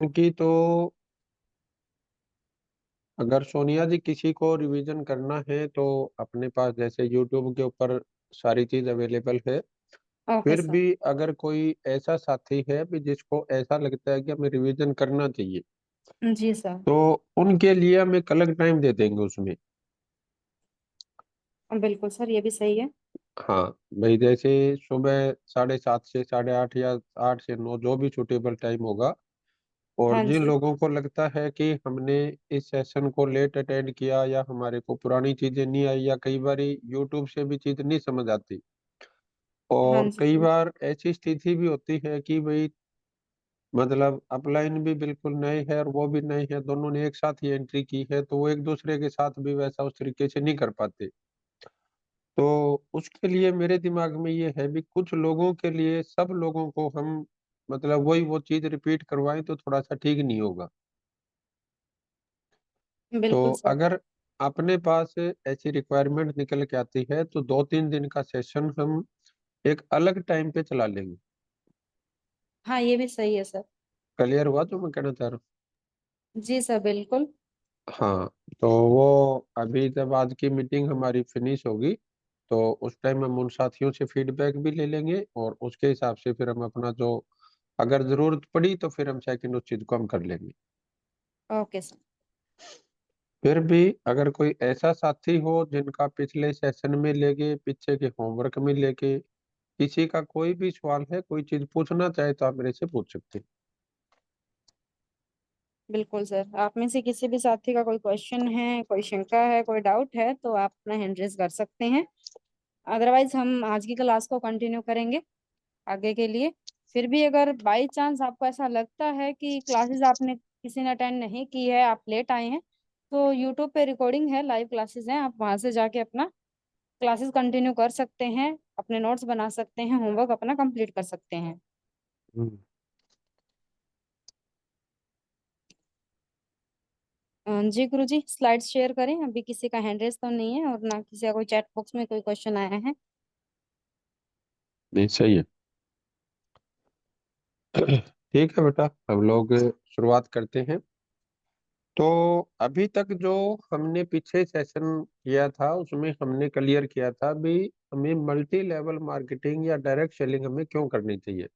की तो अगर सोनिया जी किसी को रिवीजन करना है तो अपने पास जैसे यूट्यूब के ऊपर सारी चीज अवेलेबल है। ओके फिर सर। भी अगर कोई ऐसा साथी है भी जिसको ऐसा लगता है कि हमें रिवीजन करना चाहिए, जी सर। तो उनके लिए हम एक अलग टाइम दे देंगे उसमें। बिल्कुल सर, ये भी सही है। हाँ, भाई जैसे सुबह 7:30 से 8:30 या 8 से 9 जो भी सुटेबल टाइम होगा। और हाँ जिन जी। लोगों को लगता है कि हमने इस सेशन को लेट अटेंड किया या हमारे को पुरानी चीजें नहीं आई या कई बार यूट्यूब से भी चीज नहीं समझ आती, हाँ और जी कई सर। बार ऐसी स्थिति भी होती है कि भाई मतलब अपलाइन भी बिल्कुल नए है और वो भी नए है, दोनों ने एक साथ ही एंट्री की है, तो वो एक दूसरे के साथ भी वैसा उस तरीके से नहीं कर पाते। तो उसके लिए मेरे दिमाग में ये है भी कुछ लोगों के लिए सब लोगों को हम मतलब वही वो चीज रिपीट करवाएं तो थोड़ा सा ठीक नहीं होगा। तो बिल्कुल सर। अगर अपने पास ऐसी रिक्वायरमेंट निकल के आती है तो 2-3 दिन का सेशन हम एक अलग टाइम पे चला लेंगे। हाँ, ये भी सही है सर। क्लियर हुआ जो मैं कहना चाह रहा जी सर, बिल्कुल। हूँ? हाँ। तो वो अभी जब आज की मीटिंग हमारी फिनिश होगी तो उस टाइम हम उन साथियों से फीडबैक भी ले लेंगे और उसके हिसाब से फिर हम अपना जो अगर जरूरत पड़ी तो फिर हम सेकंड उस चीज को हम कर लेंगे। Okay sir. फिर भी अगर कोई ऐसा साथी हो जिनका पिछले सेशन में लेके पीछे के होमवर्क में लेके किसी का कोई भी सवाल है, कोई चीज पूछना चाहे तो आप मेरे से पूछ सकते हैं। बिल्कुल सर, आप में से किसी भी साथी का कोई क्वेश्चन है, कोई शंका है, कोई डाउट है तो आप अपना हैंड रेज कर सकते हैं। अदरवाइज हम आज की क्लास को कंटिन्यू करेंगे आगे के लिए। फिर भी अगर बाई चांस आपको ऐसा लगता है कि क्लासेस आपने किसी ने अटेंड नहीं की है, आप लेट आए हैं, तो यूट्यूब पे रिकॉर्डिंग है, लाइव क्लासेस हैं, आप वहां से जाके अपना क्लासेस कंटिन्यू कर सकते हैं, अपने नोट्स बना सकते हैं, होमवर्क अपना कंप्लीट कर सकते हैं। हम्म। जी गुरु जी, स्लाइड्स शेयर करें। अभी किसी का हैंड रेस तो नहीं है और ना किसी का कोई चैट बॉक्स में कोई क्वेश्चन आया है। नहीं, सही है। ठीक है बेटा, हम लोग शुरुआत करते हैं। तो अभी तक जो हमने पीछे सेशन किया था उसमें हमने क्लियर किया था भी हमें मल्टी लेवल मार्केटिंग या डायरेक्ट सेलिंग हमें क्यों करनी चाहिए।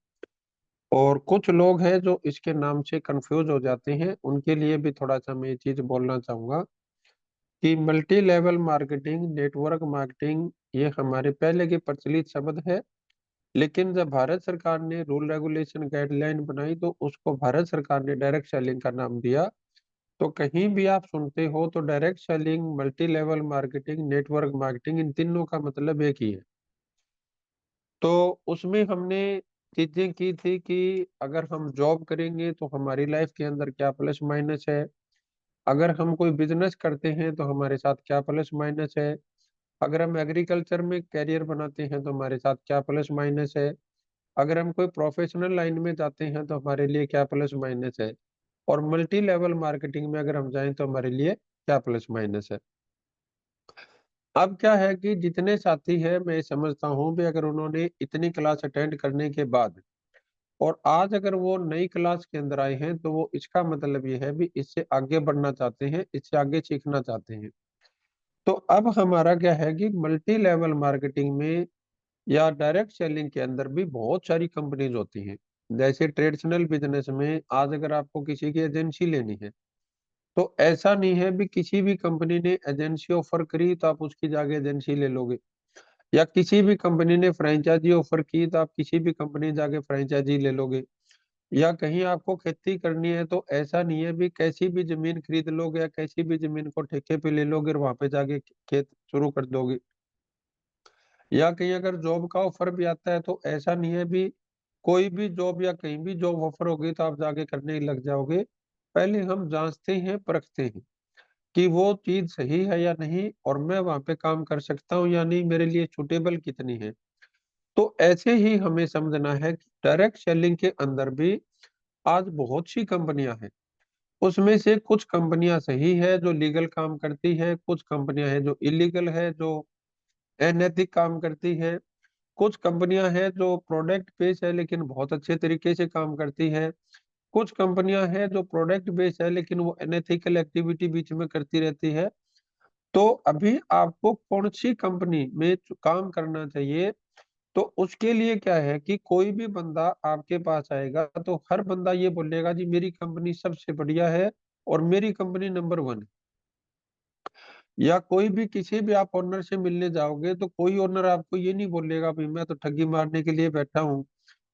और कुछ लोग हैं जो इसके नाम से कंफ्यूज हो जाते हैं, उनके लिए भी थोड़ा सा मैं ये चीज बोलना चाहूंगा कि multi level marketing, network marketing ये हमारे पहले के प्रचलित शब्द है। लेकिन जब भारत सरकार ने रूल रेगुलेशन गाइडलाइन बनाई तो उसको भारत सरकार ने डायरेक्ट सेलिंग का नाम दिया। तो कहीं भी आप सुनते हो तो direct selling, multi level marketing, network marketing इन तीनों का मतलब एक ही है। तो उसमें हमने चीजें की थी कि अगर हम जॉब करेंगे तो हमारी लाइफ के अंदर क्या प्लस माइनस है, अगर हम कोई बिजनेस करते हैं तो हमारे साथ क्या प्लस माइनस है, अगर हम एग्रीकल्चर में कैरियर बनाते हैं तो हमारे साथ क्या प्लस माइनस है, अगर हम कोई प्रोफेशनल लाइन में जाते हैं तो हमारे लिए क्या प्लस माइनस है, और मल्टी लेवल मार्केटिंग में अगर हम जाएं तो हमारे लिए क्या प्लस माइनस है। अब क्या है कि जितने साथी हैं मैं समझता हूँ भी अगर उन्होंने इतनी क्लास अटेंड करने के बाद और आज अगर वो नई क्लास के अंदर आए हैं तो वो इसका मतलब ये है भी इससे आगे बढ़ना चाहते हैं, इससे आगे सीखना चाहते हैं। तो अब हमारा क्या है कि मल्टी लेवल मार्केटिंग में या डायरेक्ट सेलिंग के अंदर भी बहुत सारी कंपनीज होती हैं। जैसे ट्रेडिशनल बिजनेस में आज अगर आपको किसी की एजेंसी लेनी है तो ऐसा नहीं है भी किसी भी कंपनी ने एजेंसी ऑफर करी तो आप उसकी जाके एजेंसी ले लोगे, या किसी भी कंपनी ने फ्रेंचाइजी ऑफर की तो आप किसी भी कंपनी जाके फ्रेंचाइजी ले लोगे, या कहीं आपको खेती करनी है तो ऐसा नहीं है भी कैसी भी जमीन खरीद लोगे या कैसी भी जमीन को ठेके पे ले लोगे और वहां पे जाके खेत शुरू कर दोगे, या कहीं अगर जॉब का ऑफर भी आता है तो ऐसा नहीं है भी कोई भी जॉब या कहीं भी जॉब ऑफर होगी तो आप जाके करने लग जाओगे। पहले हम जांचते हैं, परखते हैं कि वो चीज सही है या नहीं और मैं वहां पे काम कर सकता हूँ या नहीं, मेरे लिए सुटेबल कितनी है। तो ऐसे ही हमें समझना है कि डायरेक्ट सेलिंग के अंदर भी आज बहुत सी कंपनियां हैं। उसमें से कुछ कंपनियां सही है जो लीगल काम करती है, कुछ कंपनियां हैं जो इलीगल है, जो अनैतिक काम करती है, कुछ कंपनियां हैं जो प्रोडक्ट बेस्ड है लेकिन बहुत अच्छे तरीके से काम करती है, कुछ कंपनियां हैं जो प्रोडक्ट बेस्ड है लेकिन वो अनएथिकल एक्टिविटी बीच में करती रहती है। तो अभी आपको कौन सी कंपनी में काम करना चाहिए, तो उसके लिए क्या है कि कोई भी बंदा आपके पास आएगा तो हर बंदा ये बोलेगा जी मेरी कंपनी सबसे बढ़िया है और मेरी कंपनी नंबर 1 है। या कोई भी किसी भी आप ओनर से मिलने जाओगे तो कोई ओनर आपको ये नहीं बोलेगा भाई मैं तो ठगी मारने के लिए बैठा हूँ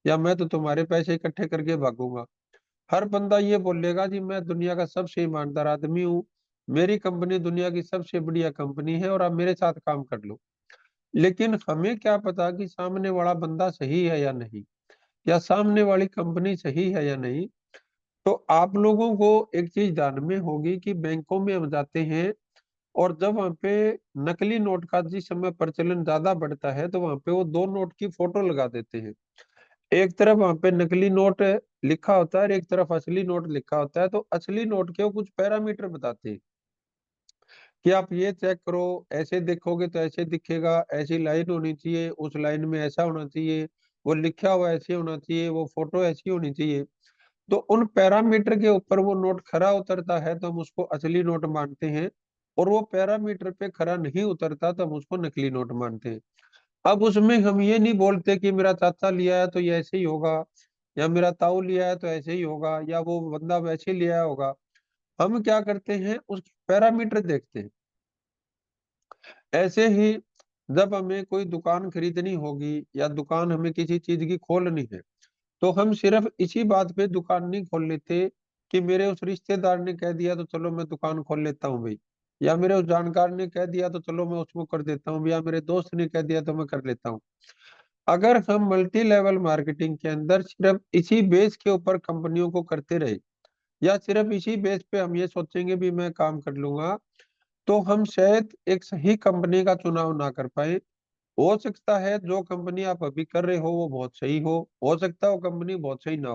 या मैं तो तुम्हारे पैसे इकट्ठे करके भागूंगा। हर बंदा ये बोलेगा जी मैं दुनिया का सबसे ईमानदार आदमी हूँ, मेरी कंपनी दुनिया की सबसे बढ़िया कंपनी है और आप मेरे साथ काम कर लो। लेकिन हमें क्या पता कि सामने वाला बंदा सही है या नहीं, या सामने वाली कंपनी सही है या नहीं। तो आप लोगों को एक चीज ध्यान में होगी कि बैंकों में हम जाते हैं और जब वहां पे नकली नोट का जिस समय प्रचलन ज्यादा बढ़ता है तो वहां पे वो दो नोट की फोटो लगा देते हैं। एक तरफ वहां पे नकली नोट लिखा होता है और एक तरफ असली नोट लिखा होता है। तो असली नोट के वो कुछ पैरामीटर बताते हैं कि आप ये चेक करो, ऐसे देखोगे तो ऐसे दिखेगा, ऐसी लाइन होनी चाहिए, उस लाइन में ऐसा होना चाहिए, वो लिखा हुआ ऐसे होना चाहिए, वो फोटो ऐसी होनी चाहिए। तो उन पैरामीटर के ऊपर वो नोट खरा उतरता है तो हम उसको असली नोट मानते हैं, और वो पैरामीटर पे खरा नहीं उतरता तो हम उसको नकली नोट मानते हैं। अब उसमें हम ये नहीं बोलते कि मेरा चाचा लिया है तो ये ऐसे ही होगा, या मेरा ताऊ लिया है तो ऐसे ही होगा, या वो बंदा वैसे लिया होगा। हम क्या करते हैं, उसके पैरामीटर देखते हैं। ऐसे ही जब हमें कोई दुकान खरीदनी होगी या दुकान हमें किसी चीज की खोलनी है, तो हम सिर्फ इसी बात पे दुकान नहीं खोल लेते कि मेरे उस रिश्तेदार ने कह दिया तो चलो मैं दुकान खोल लेता हूँ भाई, या मेरे उस जानकार ने कह दिया तो चलो मैं उसको कर देता हूँ, या मेरे दोस्त ने कह दिया तो मैं कर लेता हूँ। अगर हम मल्टी लेवल मार्केटिंग के अंदर सिर्फ इसी बेस के ऊपर कंपनियों को करते रहे, या सिर्फ इसी बेस पे हम ये सोचेंगे भी मैं काम कर लूंगा, तो हम शायद एक सही कंपनी का चुनाव ना कर पाए। हो सकता है जो कंपनी आप अभी कर रहे हो वो बहुत सही हो सकता है वो कंपनी बहुत सही ना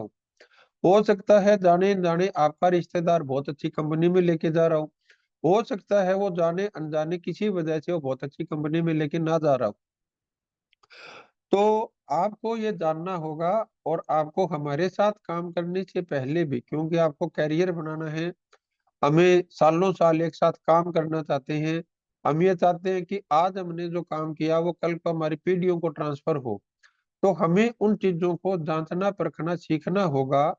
हो सकता है जाने जाने आपका रिश्तेदार बहुत अच्छी कंपनी में लेके जा रहा हो सकता है वो जाने अनजाने किसी वजह से वो बहुत अच्छी कंपनी में लेके ना जा रहा हो। तो आपको ये जानना होगा, और आपको हमारे साथ काम करने से पहले भी, क्योंकि आपको कैरियर बनाना है, हमें सालों साल एक साथ काम करना चाहते हैं, हम ये चाहते हैं कि आज हमने जो काम किया वो कल को हमारी पीढ़ियों को ट्रांसफर हो। तो हमें उन चीजों को जांचना परखना सीखना होगा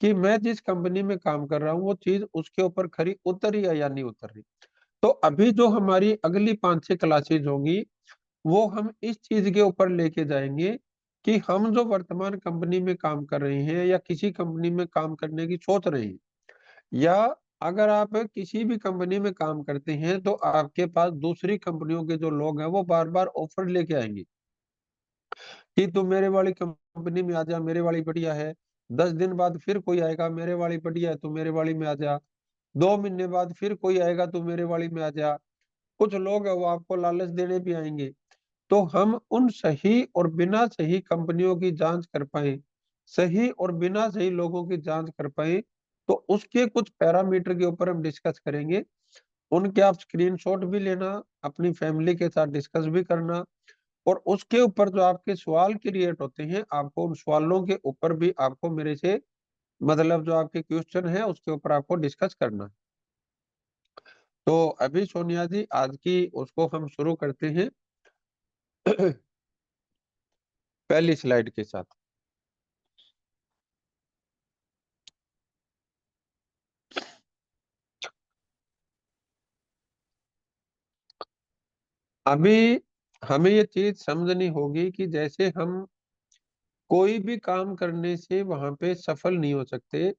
कि मैं जिस कंपनी में काम कर रहा हूँ वो चीज उसके ऊपर खरी उतरी है या नहीं उतर रही। तो अभी जो हमारी अगली 5-6 क्लासेज होंगी वो हम इस चीज के ऊपर लेके जाएंगे कि हम जो वर्तमान कंपनी में काम कर रहे हैं या किसी कंपनी में काम करने की सोच रहे हैं, या अगर आप किसी भी कंपनी में काम करते हैं तो आपके पास दूसरी कंपनियों के जो लोग हैं वो बार बार ऑफर लेके आएंगे कि तू मेरे वाली कंपनी में आ जा, मेरे वाली बढ़िया है। 10 दिन बाद फिर कोई आएगा, मेरे वाली बढ़िया है, तू मेरे वाली में आ जा। 2 महीने बाद फिर कोई आएगा, तू मेरे वाली में आ जा। कुछ लोग हैं वो आपको लालच देने भी आएंगे। तो हम उन सही और बिना सही कंपनियों की जांच कर पाए, सही और बिना सही लोगों की जांच कर पाए, तो उसके कुछ पैरामीटर के ऊपर हम डिस्कस करेंगे। उनके आप स्क्रीनशॉट भी लेना, अपनी फैमिली के साथ डिस्कस भी करना, और उसके ऊपर जो आपके सवाल क्रिएट होते हैं आपको उन सवालों के ऊपर भी आपको मेरे से, मतलब जो आपके क्वेश्चन है उसके ऊपर आपको डिस्कस करना है। तो अभी सोनिया जी आज की उसको हम शुरू करते हैं पहली स्लाइड के साथ। अभी हमें ये चीज समझनी होगी कि जैसे हम कोई भी काम करने से वहां पे सफल नहीं हो सकते,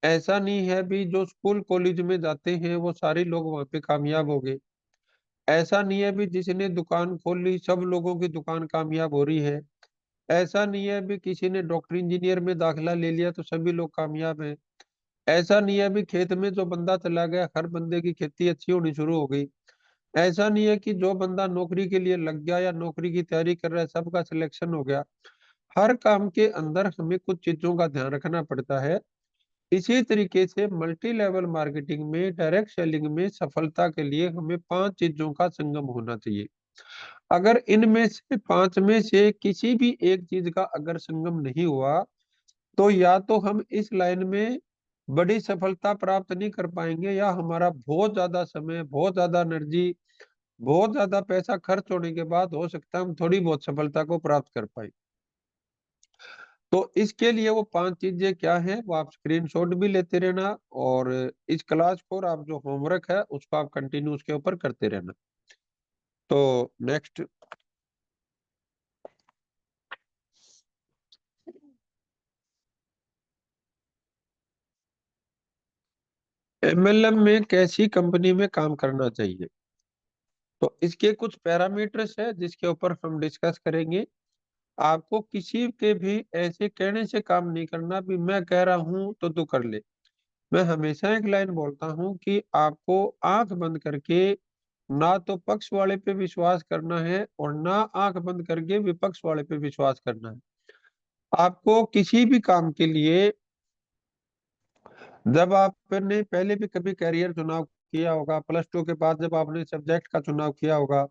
ऐसा नहीं है भी जो स्कूल कॉलेज में जाते हैं वो सारे लोग वहां पे कामयाब हो गए। ऐसा नहीं है भी जिसने दुकान खोल ली सब लोगों की दुकान कामयाब हो रही है। ऐसा नहीं है भी किसी ने डॉक्टर इंजीनियर में दाखिला ले लिया तो सभी लोग कामयाब हैं। ऐसा नहीं है भी खेत में जो बंदा चला गया हर बंदे की खेती अच्छी होनी शुरू हो गई। ऐसा नहीं है कि जो बंदा नौकरी के लिए लग गया या नौकरी की तैयारी कर रहा है सबका सिलेक्शन हो गया। हर काम के अंदर हमें कुछ चीजों का ध्यान रखना पड़ता है। इसी तरीके से मल्टी लेवल मार्केटिंग में, डायरेक्ट सेलिंग में सफलता के लिए हमें 5 चीजों का संगम होना चाहिए। अगर इनमें से 5 में से किसी भी एक चीज का अगर संगम नहीं हुआ तो या तो हम इस लाइन में बड़ी सफलता प्राप्त नहीं कर पाएंगे, या हमारा बहुत ज्यादा समय, बहुत ज्यादा एनर्जी, बहुत ज्यादा पैसा खर्च होने के बाद हो सकता है हम थोड़ी बहुत सफलता को प्राप्त कर पाए। तो इसके लिए वो 5 चीजें क्या है वो आप स्क्रीनशॉट भी लेते रहना, और इस क्लास को और आप जो होमवर्क है उसको आप कंटिन्यू उसके ऊपर करते रहना। तो नेक्स्ट, एमएलएम में कैसी कंपनी में काम करना चाहिए। तो इसके कुछ पैरामीटर्स है जिसके ऊपर हम डिस्कस करेंगे। आपको किसी के भी ऐसे कहने से काम नहीं करना भी मैं कह रहा हूं तो तू कर ले। मैं हमेशा एक लाइन बोलता हूं कि आपको आंख बंद करके ना तो पक्ष वाले पे विश्वास करना है और ना आंख बंद करके विपक्ष वाले पे विश्वास करना है। आपको किसी भी काम के लिए, जब आपने पहले भी कभी कैरियर चुनाव किया होगा, प्लस 2 के बाद जब आपने सब्जेक्ट का चुनाव किया होगा,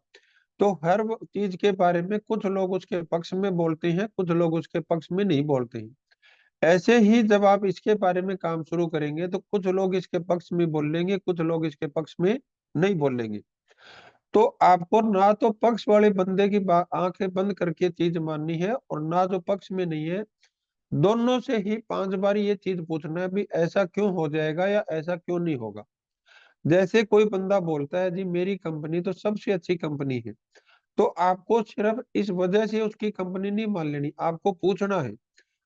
तो हर वो चीज के बारे में कुछ लोग उसके पक्ष में बोलते हैं, कुछ लोग उसके पक्ष में नहीं बोलते हैं। ऐसे ही जब आप इसके बारे में काम शुरू करेंगे तो कुछ लोग इसके पक्ष में बोलेंगे, कुछ लोग इसके पक्ष में नहीं बोलेंगे। तो आपको ना तो पक्ष वाले बंदे की आंखें बंद करके चीज माननी है, और ना जो पक्ष में नहीं है, दोनों से ही 5 बार ये चीज पूछना है भी ऐसा क्यों हो जाएगा या ऐसा क्यों नहीं होगा। जैसे कोई बंदा बोलता है जी मेरी कंपनी तो सबसे अच्छी कंपनी है, तो आपको सिर्फ इस वजह से उसकी कंपनी नहीं मान लेनी, आपको पूछना है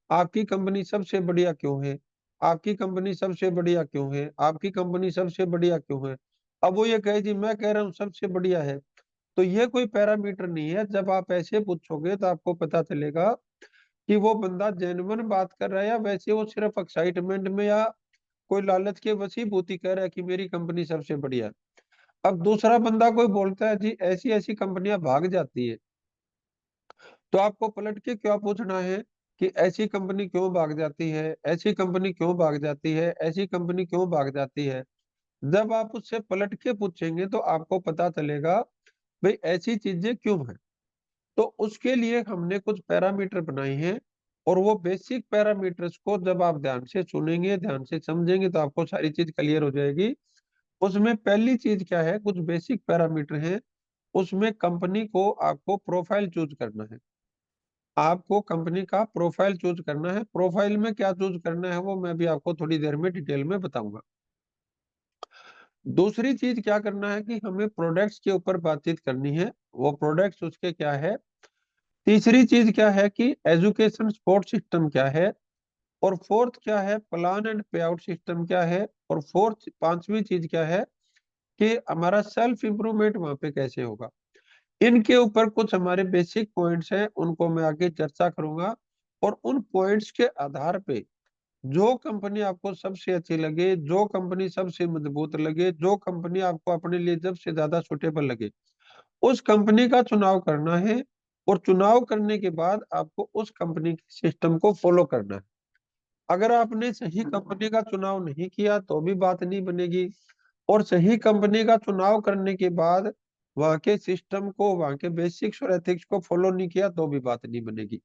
आपकी कंपनी सबसे बढ़िया क्यों है, आपकी कंपनी सबसे बढ़िया क्यों है, आपकी कंपनी सबसे बढ़िया क्यों है। अब वो ये कहे जी मैं कह रहा हूँ सबसे बढ़िया है, तो ये कोई पैरामीटर नहीं है। जब आप ऐसे पूछोगे तो आपको पता चलेगा कि वो बंदा जेन्युइन बात कर रहा है या वैसे वो सिर्फ एक्साइटमेंट में या कोई लालच के वशीभूति कह रहा है कि मेरी कंपनी सबसे बढ़िया है। अब दूसरा बंदा कोई बोलता है जी ऐसी ऐसी कंपनियां भाग जाती है, तो आपको पलट के क्या पूछना है कि ऐसी कंपनी क्यों भाग जाती है, ऐसी कंपनी क्यों भाग जाती है, ऐसी कंपनी क्यों भाग जाती है। जब आप उससे पलट के पूछेंगे तो आपको पता चलेगा भाई ऐसी चीजें क्यों है। तो उसके लिए हमने कुछ पैरामीटर बनाए हैं, और वो बेसिक पैरामीटर्स को जब आप ध्यान से सुनेंगे, ध्यान से समझेंगे तो आपको सारी चीज क्लियर हो जाएगी। उसमें पहली चीज क्या है, कुछ बेसिक पैरामीटर है। उसमें कंपनी को आपको प्रोफाइल चूज करना है, आपको कंपनी का प्रोफाइल चूज करना है। प्रोफाइल में क्या चूज करना है वो मैं भी आपको थोड़ी देर में डिटेल में बताऊंगा। दूसरी चीज क्या करना है कि हमें प्रोडक्ट्स के ऊपर बातचीत करनी है, वो प्रोडक्ट्स उसके क्या है। तीसरी चीज क्या है कि एजुकेशन सपोर्ट सिस्टम क्या है, और फोर्थ क्या है प्लान एंड पे आउट सिस्टम क्या है, और फोर्थ पांचवी चीज क्या है कि हमारा सेल्फ इंप्रूवमेंट वहां पे कैसे होगा। इनके ऊपर कुछ हमारे बेसिक पॉइंट्स हैं, उनको मैं आगे चर्चा करूंगा। और उन पॉइंट्स के आधार पे जो कंपनी आपको सबसे अच्छी लगे, जो कंपनी सबसे मजबूत लगे, जो कंपनी आपको अपने लिए सबसे ज्यादा सुटेबल लगे, उस कंपनी का चुनाव करना है। और चुनाव करने के बाद आपको उस कंपनी के सिस्टम को फॉलो करना है। अगर आपने सही कंपनी का चुनाव नहीं किया तो भी बात नहीं बनेगी, और सही कंपनी का चुनाव करने के बाद वहां के सिस्टम को, वहां के बेसिक्स और एथिक्स को फॉलो नहीं किया तो भी बात नहीं बनेगी।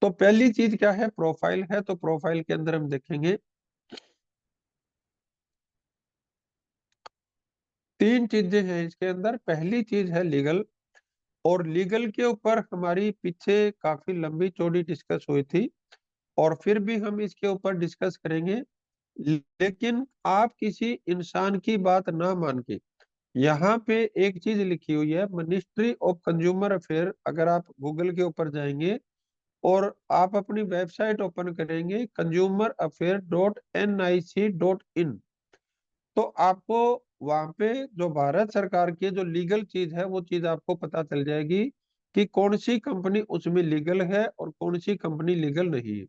तो पहली चीज क्या है, प्रोफाइल है। तो प्रोफाइल के अंदर हम देखेंगे 3 चीजें हैं इसके अंदर। पहली चीज है लीगल, और लीगल के ऊपर हमारी पीछे काफी लंबी चौड़ी डिस्कस हुई थी, और फिर भी हम इसके ऊपर डिस्कस करेंगे। लेकिन आप किसी इंसान की बात ना मान के, यहाँ पे एक चीज लिखी हुई है मिनिस्ट्री ऑफ कंज्यूमर अफेयर। अगर आप गूगल के ऊपर जाएंगे और आप अपनी वेबसाइट ओपन करेंगे consumeraffair.nic.in, तो आपको वहां पे जो भारत सरकार की जो लीगल चीज है वो चीज आपको पता चल जाएगी कि कौन सी कंपनी उसमें लीगल है और कौन सी कंपनी लीगल नहीं है।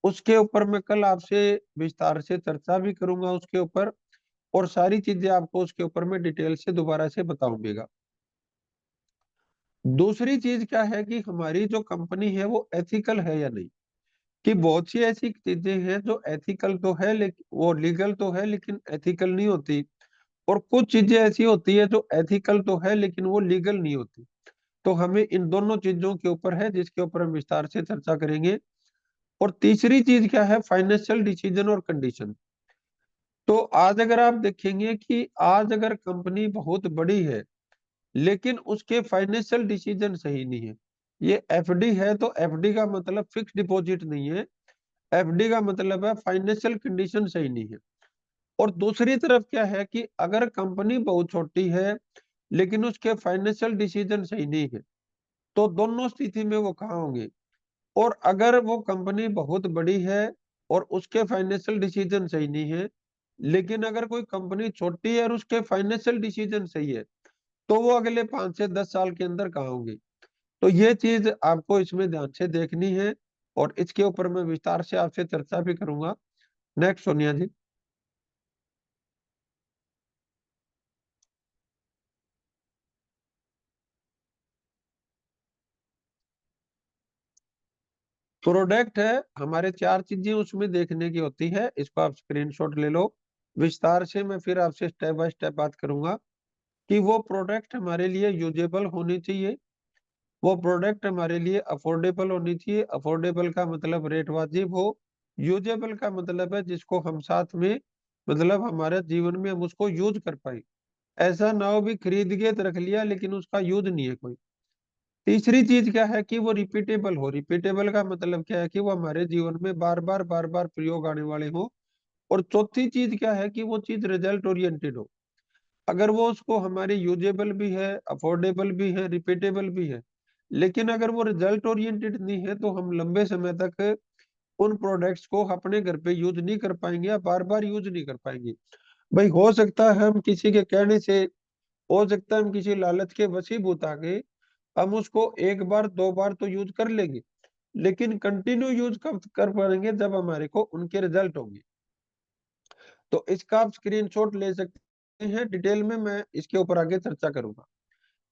उसके ऊपर मैं कल आपसे विस्तार से चर्चा भी करूंगा उसके ऊपर, और सारी चीजें आपको उसके ऊपर मैं डिटेल से दोबारा से बताऊंगा। दूसरी चीज क्या है कि हमारी जो कंपनी है वो एथिकल है या नहीं। कि बहुत सी ऐसी चीजें हैं जो एथिकल तो है लेकिन वो लीगल तो है लेकिन एथिकल नहीं होती, और कुछ चीजें ऐसी होती है जो एथिकल तो है लेकिन वो लीगल नहीं होती। तो हमें इन दोनों चीजों के ऊपर है जिसके ऊपर हम विस्तार से चर्चा करेंगे। और तीसरी चीज क्या है, फाइनेंशियल डिसीजन और कंडीशन। तो आज अगर आप देखेंगे कि आज अगर कंपनी बहुत बड़ी है लेकिन उसके फाइनेंशियल डिसीजन सही नहीं है, ये एफडी है तो एफडी का मतलब फिक्स डिपॉजिट नहीं है, एफडी का मतलब है फाइनेंशियल कंडीशन सही नहीं है। और दूसरी तरफ क्या है कि अगर कंपनी बहुत छोटी है लेकिन उसके फाइनेंशियल डिसीजन सही नहीं है, तो दोनों स्थिति में वो कहाँ होंगे। और अगर वो कंपनी बहुत बड़ी है और उसके फाइनेंशियल डिसीजन सही नहीं है, लेकिन अगर कोई कंपनी छोटी है और उसके फाइनेंशियल डिसीजन सही है, तो वो अगले 5 से 10 साल के अंदर कहाँ होंगे। तो ये चीज आपको इसमें ध्यान से देखनी है और इसके ऊपर मैं विस्तार से आपसे चर्चा भी करूंगा। नेक्स्ट सोनिया जी। प्रोडक्ट है हमारे, चार चीजें उसमें देखने की होती है, इसको आप स्क्रीनशॉट ले लो। विस्तार से मैं फिर आपसे स्टेप बाय स्टेप बात करूंगा कि वो प्रोडक्ट हमारे लिए यूजेबल होनी चाहिए, वो प्रोडक्ट हमारे लिए अफोर्डेबल होनी चाहिए। अफोर्डेबल का मतलब रेट वाजिब हो, यूजेबल का मतलब है जिसको हम साथ में मतलब हमारे जीवन में हम उसको यूज कर पाए। ऐसा ना हो भी खरीद के तो रख लिया लेकिन उसका यूज नहीं है कोई। तीसरी चीज क्या है कि वो रिपीटेबल हो, रिपीटेबल का मतलब क्या है कि वो हमारे जीवन में बार बार प्रयोग आने वाले हो। और चौथी चीज क्या है कि वो चीज रिजल्ट ओरिएंटेड हो। अगर वो उसको हमारी यूजेबल भी है, अफोर्डेबल भी है, रिपीटेबल भी है, लेकिन अगर वो रिजल्ट ओरिएंटेड नहीं है, तो हम लंबे समय तक उन प्रोडक्ट्स को अपने घर पे यूज नहीं कर पाएंगे या बार बार यूज नहीं कर पाएंगे। भाई हो सकता है हम किसी के कहने से, हो सकता है हम किसी लालच के वशीभूत आके हम उसको एक बार दो बार तो यूज कर लेंगे, लेकिन कंटिन्यू यूज कब कर पाएंगे, जब हमारे को उनके रिजल्ट होंगे। तो इसका आप स्क्रीनशॉट ले सकते हैं, डिटेल में मैं इसके ऊपर आगे चर्चा करूंगा।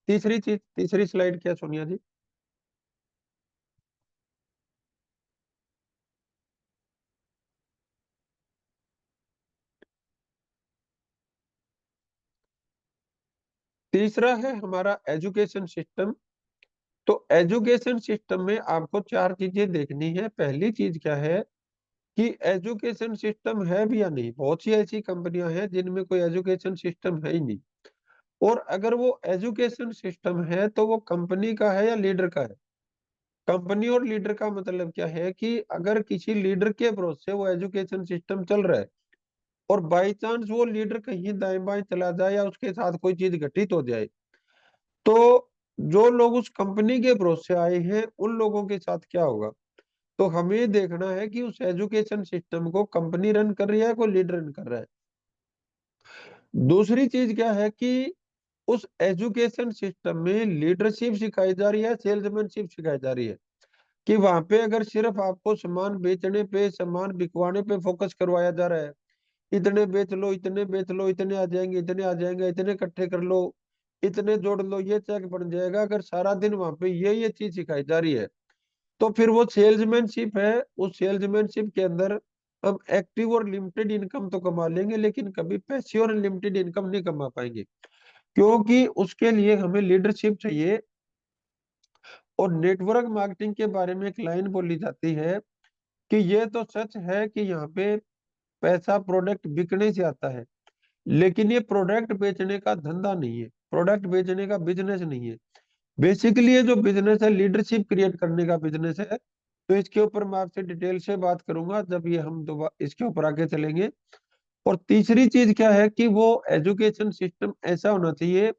तीसरी चीज, तीसरी स्लाइड क्या सोनिया जी। तीसरा है हमारा एजुकेशन सिस्टम। तो एजुकेशन सिस्टम में आपको चार चीजें देखनी है। पहली चीज क्या है कि एजुकेशन सिस्टम है भी या नहीं। बहुत सी ऐसी कंपनियां हैं जिनमें कोई एजुकेशन सिस्टम है ही नहीं। और अगर वो एजुकेशन सिस्टम है तो वो कंपनी का है या लीडर का है। कंपनी और लीडर का मतलब क्या है कि अगर किसी लीडर के भरोसे वो एजुकेशन सिस्टम चल रहा है और बाई चांस वो लीडर कहीं दाएं बाएं चला जाए या उसके साथ कोई चीज घटित हो जाए, तो जो लोग उस कंपनी के भरोसे आए हैं उन लोगों के साथ क्या होगा। तो हमें देखना है कि उस एजुकेशन सिस्टम को कंपनी रन कर रही है, कोई लीडर रन कर रहा है। दूसरी चीज क्या है कि उस एजुकेशन सिस्टम में लीडरशिप सिखाई जा रही है, सेल्समैनशिप सिखाई जा रही है। कि वहां पे अगर सिर्फ आपको सामान बेचने पे, सामान बिकवाने पे फोकस करवाया जा रहा है, इतने बेच लो, इतने बेच लो, इतने आ जाएंगे, इतने आ जाएंगे, इतने इकट्ठे कर लो, इतने जोड़ लो, ये चेक बन जाएगा, अगर सारा दिन वहां पे ये चीज सिखाई जा रही है, तो फिर वो सेल्समैनशिप है। उस सेल्समैनशिप के अंदर हम एक्टिव और लिमिटेड इनकम तो कमा लेंगे लेकिन कभी पैसिव और लिमिटेड इनकम नहीं कमा पाएंगे, क्योंकि उसके लिए हमें लीडरशिप चाहिए। और नेटवर्क मार्केटिंग के बारे में एक लाइन बोली जाती है कि ये तो सच है कि यहाँ पे पैसा प्रोडक्ट बिकने से आता है, लेकिन ये प्रोडक्ट बेचने का धंधा नहीं है, प्रोडक्ट बेचने का बिजनेस नहीं है। बेसिकली ये जो बिजनेस है लीडरशिप क्रिएट करने का बिजनेस है। तो इसके ऊपर मैं आपसे डिटेल से बात करूंगा जब ये हम दोबारा इसके ऊपर आगे चलेंगे। और तीसरी चीज क्या है कि वो एजुकेशन सिस्टम ऐसा होना चाहिए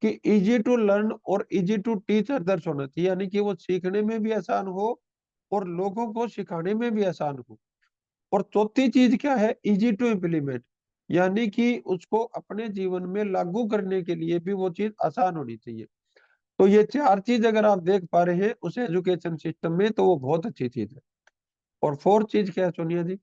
कि इजी टू लर्न और इजी टू टीच अदर्स होना चाहिए, यानी कि वो सीखने में भी आसान हो और लोगों को सिखाने में भी आसान हो। और चौथी चीज क्या है, इजी टू इम्प्लीमेंट, यानी कि उसको अपने जीवन में लागू करने के लिए भी वो चीज आसान होनी चाहिए। तो ये चार चीज अगर आप देख पा रहे हैं उस एजुकेशन सिस्टम में, तो वो बहुत अच्छी चीज है। और फोर्थ चीज क्या है सोनिया जी।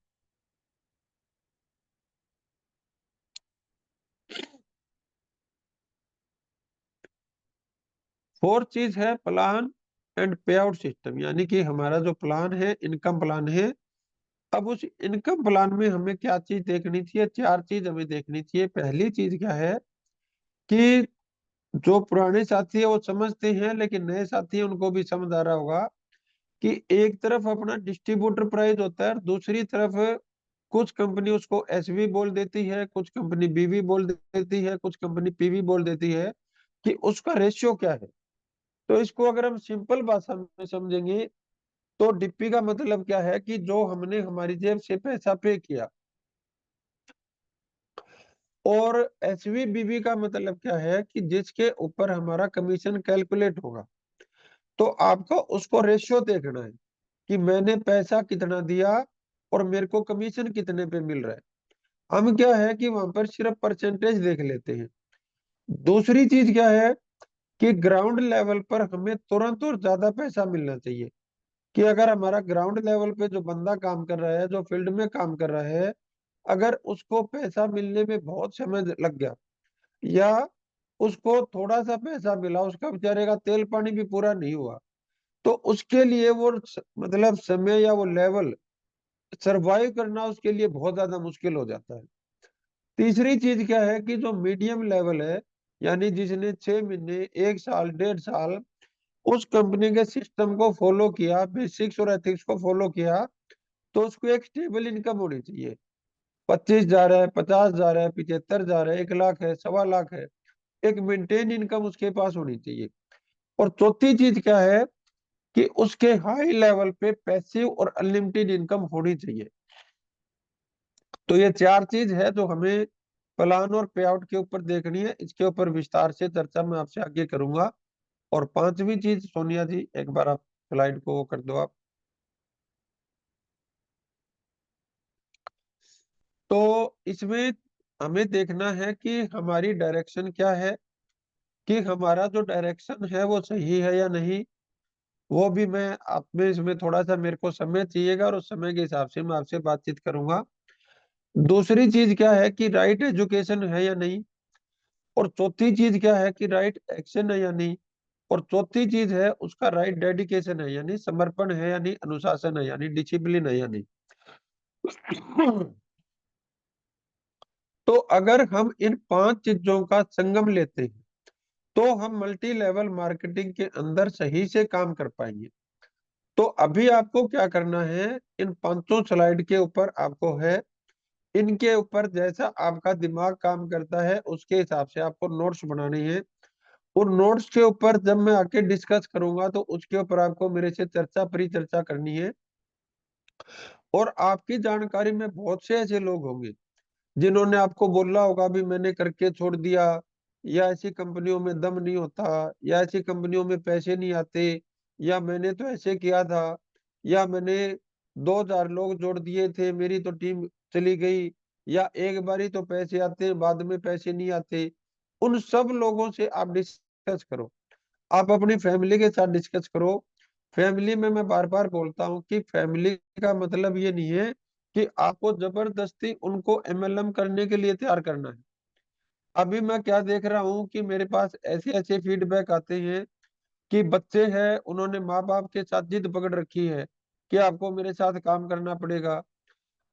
फोर्थ चीज है प्लान एंड पे आउट सिस्टम, यानी कि हमारा जो प्लान है, इनकम प्लान है। अब उस इनकम प्लान में हमें क्या चीज देखनी चाहिए, चार चीज हमें देखनी चाहिए। पहली चीज क्या है कि जो पुराने साथी है वो समझते हैं, लेकिन नए साथी हैं उनको भी समझ आ रहा होगा कि एक तरफ अपना डिस्ट्रीब्यूटर प्राइस होता है और दूसरी तरफ कुछ कंपनी उसको एसवी बोल देती है, कुछ कंपनी बीवी बोल देती है, कुछ कंपनी पीवी बोल देती है, कि उसका रेशियो क्या है। तो इसको अगर हम सिंपल भाषा में समझेंगे तो डिप्पी का मतलब क्या है कि जो हमने हमारी जेब से पैसा पे किया, और एसवी बीवी का मतलब क्या है कि जिसके ऊपर हमारा कमीशन कैलकुलेट होगा। तो आपको उसको रेशियो देखना है कि मैंने पैसा कितना दिया और मेरे को कमीशन कितने पे मिल रहा है। हम क्या है कि वहां पर सिर्फ परसेंटेज देख लेते हैं। दूसरी चीज क्या है कि ग्राउंड लेवल पर हमें तुरंत और ज्यादा पैसा मिलना चाहिए, कि अगर हमारा ग्राउंड लेवल पे जो बंदा काम कर रहा है, जो फील्ड में काम कर रहा है, अगर उसको पैसा मिलने में बहुत समय लग गया, या उसको थोड़ा सा पैसा मिला, उसका बेचारे का तेल पानी भी पूरा नहीं हुआ, तो उसके लिए वो मतलब समय या वो लेवल सरवाइव करना उसके लिए बहुत ज्यादा मुश्किल हो जाता है। तीसरी चीज क्या है कि जो मीडियम लेवल है, यानी जिसने 6 महीने, 1 साल, 1.5 साल उस कंपनी के सिस्टम को फॉलो किया, बेसिक्स और एथिक्स को फॉलो किया, तो उसको एक स्टेबल इनकम होनी चाहिए। 25 जा रहा है, 50 जा रहा है, 75 जा रहा है, 1 लाख है, 1.25 लाख है, एक मेंटेन इनकम उसके पास होनी चाहिए। और चौथी चीज क्या है कि उसके हाई लेवल पे पैसिव और अनलिमिटेड इनकम होनी चाहिए। तो ये 4 चीज है जो हमें प्लान और पे आउट के ऊपर देखनी है। इसके ऊपर विस्तार से चर्चा मैं आपसे आगे करूंगा। और पांचवी चीज, सोनिया जी एक बार आप स्लाइड को वो कर दो आप। तो इसमें हमें देखना है कि हमारी डायरेक्शन क्या है, कि हमारा जो डायरेक्शन है वो सही है या नहीं। वो भी मैं आप में इसमें थोड़ा सा मेरे को समय चाहिएगा और उस समय के हिसाब से मैं आपसे बातचीत करूंगा। दूसरी चीज क्या है कि राइट एजुकेशन है या नहीं। और चौथी चीज क्या है कि राइट एक्शन है या नहीं। और चौथी चीज है उसका राइट डेडिकेशन है, यानी समर्पण है या नहीं, अनुशासन है यानी डिसिप्लिन है या नहीं। तो अगर हम इन 5 चीजों का संगम लेते हैं तो हम मल्टी लेवल मार्केटिंग के अंदर सही से काम कर पाएंगे। तो अभी आपको क्या करना है, इन 5 स्लाइड के ऊपर आपको है, इनके ऊपर जैसा आपका दिमाग काम करता है उसके हिसाब से आपको नोट्स बनाने हैं। उन नोट्स के ऊपर जब मैं आके डिस्कस करूंगा तो उसके ऊपर आपको मेरे से चर्चा परिचर्चा करनी है। और आपकी जानकारी में बहुत से ऐसे लोग होंगे जिन्होंने आपको बोला होगा भी मैंने करके छोड़ दिया, या ऐसी कंपनियों में दम नहीं होता, या ऐसी कंपनियों में पैसे नहीं आते, या मैंने तो ऐसे किया था, या मैंने 2,000 लोग जोड़ दिए थे, मेरी तो टीम चली गई, या एक बारी तो पैसे आते हैं बाद में पैसे नहीं आते। उन सब लोगों से आप डिस्कस करो, आप अपनी फैमिली के साथ डिस्कस करो। फैमिली में मैं बार बार बोलता हूँ कि फैमिली का मतलब ये नहीं है कि आपको जबरदस्ती उनको एमएलएम करने के लिए तैयार करना है। अभी मैं क्या देख रहा हूँ कि मेरे पास ऐसे ऐसे फीडबैक आते हैं कि बच्चे हैं, उन्होंने माँ बाप के साथ जिद पकड़ रखी है कि आपको मेरे साथ काम करना पड़ेगा।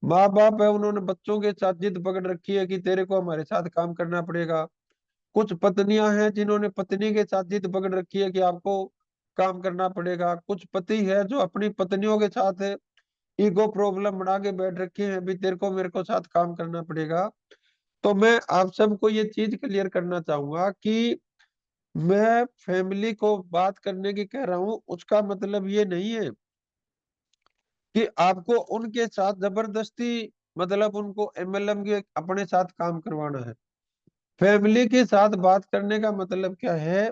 माँ बाप है, उन्होंने बच्चों के साथ जिद पकड़ रखी है कि तेरे को हमारे साथ काम करना पड़ेगा। कुछ पत्नियां हैं जिन्होंने पत्नी के साथ जिद पकड़ रखी है कि आपको काम करना पड़ेगा। कुछ पति है जो अपनी पत्नियों के साथ ईगो प्रॉब्लम बना के बैठ रखे हैं भी तेरे को मेरे को साथ काम करना पड़ेगा। तो मैं आप सबको ये चीज क्लियर करना चाहूंगा कि मैं फैमिली को बात करने की कह रहा हूं, उसका मतलब ये नहीं है कि आपको उनके साथ जबरदस्ती मतलब उनको एमएलएम के अपने साथ काम करवाना है। फैमिली के साथ बात करने का मतलब क्या है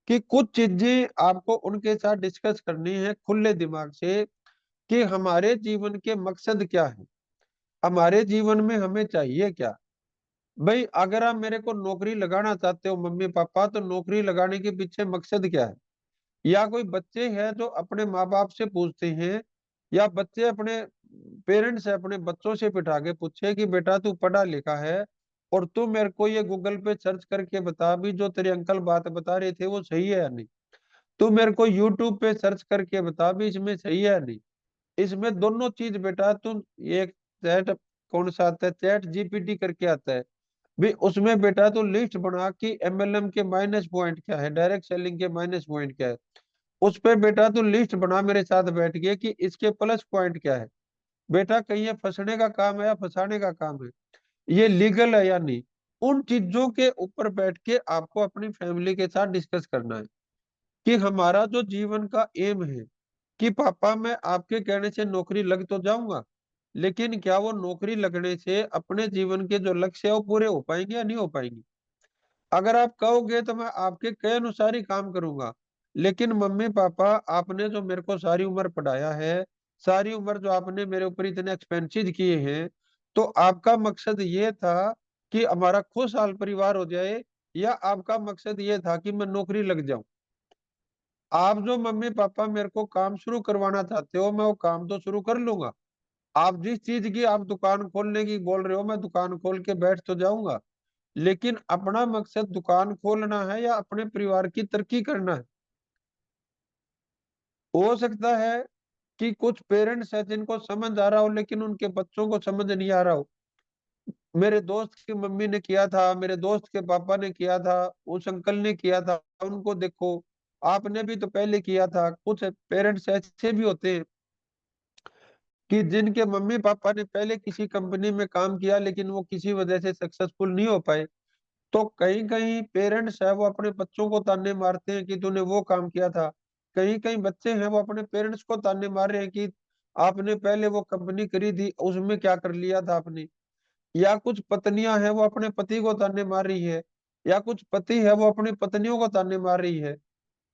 कि कुछ चीजें आपको उनके साथ डिस्कस करनी है खुले दिमाग से, कि हमारे जीवन के मकसद क्या है, हमारे जीवन में हमें चाहिए क्या। भाई अगर आप मेरे को नौकरी लगाना चाहते हो मम्मी पापा, तो नौकरी लगाने के पीछे मकसद क्या है। या कोई बच्चे हैं जो अपने माँ बाप से पूछते हैं, या बच्चे अपने पेरेंट्स से अपने बच्चों से बिठा के पूछे कि बेटा तू पढ़ा लिखा है और तू मेरे को ये गूगल पे सर्च करके बता भी जो तेरे अंकल बात बता रहे थे वो सही है या नहीं। तू मेरे को यूट्यूब पे सर्च करके बता भी इसमें सही है या नहीं। इसमें दोनों चीज बेटा, तुम एक चैट कौन सा आता है, चैट जीपीटी करके आता है भी, उसमें बेटा तो लिस्ट बना कि एमएलएम के माइनस पॉइंट क्या है, डायरेक्ट सेलिंग के माइनस पॉइंट क्या है। उस पे बेटा तू लिस्ट बना मेरे साथ बैठ के कि इसके प्लस पॉइंट क्या है। बेटा कहीं ये फंसने का काम है या फंसाने का काम है, ये लीगल है या नहीं। उन चीजों के ऊपर बैठ के आपको अपनी फैमिली के साथ डिस्कस करना है कि हमारा जो जीवन का एम है कि पापा मैं आपके कहने से नौकरी लग तो जाऊंगा, लेकिन क्या वो नौकरी लगने से अपने जीवन के जो लक्ष्य है वो पूरे हो पाएंगे या नहीं हो पाएंगे। अगर आप कहोगे तो मैं आपके कहे अनुसार ही काम करूंगा, लेकिन मम्मी पापा आपने जो मेरे को सारी उम्र पढ़ाया है, सारी उम्र जो आपने मेरे ऊपर इतने एक्सपेंसिव किए हैं, तो आपका मकसद ये था कि हमारा खुशहाल परिवार हो जाए, या आपका मकसद ये था कि मैं नौकरी लग जाऊं। आप जो मम्मी पापा मेरे को काम शुरू करवाना चाहते हो, मैं वो काम तो शुरू कर लूंगा। आप जिस चीज की आप दुकान खोलने की बोल रहे हो, मैं दुकान खोल के बैठ तो जाऊंगा, लेकिन अपना मकसद दुकान खोलना है या अपने परिवार की तरक्की करना है। हो सकता है कि कुछ पेरेंट्स है जिनको समझ आ रहा हो, लेकिन उनके बच्चों को समझ नहीं आ रहा हो। मेरे दोस्त की मम्मी ने किया था, मेरे दोस्त के पापा ने किया था, उस अंकल ने किया था, उनको देखो। आपने भी तो पहले किया था। कुछ पेरेंट्स ऐसे भी होते हैं कि जिनके मम्मी पापा ने पहले किसी कंपनी में काम किया, लेकिन वो किसी वजह से सक्सेसफुल नहीं हो पाए। तो कहीं कहीं पेरेंट्स है वो अपने बच्चों को ताने मारते हैं कि तूने वो काम किया था। कहीं कहीं बच्चे हैं वो अपने पेरेंट्स को ताने मार रहे हैं कि आपने पहले वो कंपनी करी थी, उसमें क्या कर लिया था आपने। या कुछ पत्नियां हैं वो अपने पति को ताने मार रही है, या कुछ पति है वो अपनी पत्नियों को ताने मार रही है।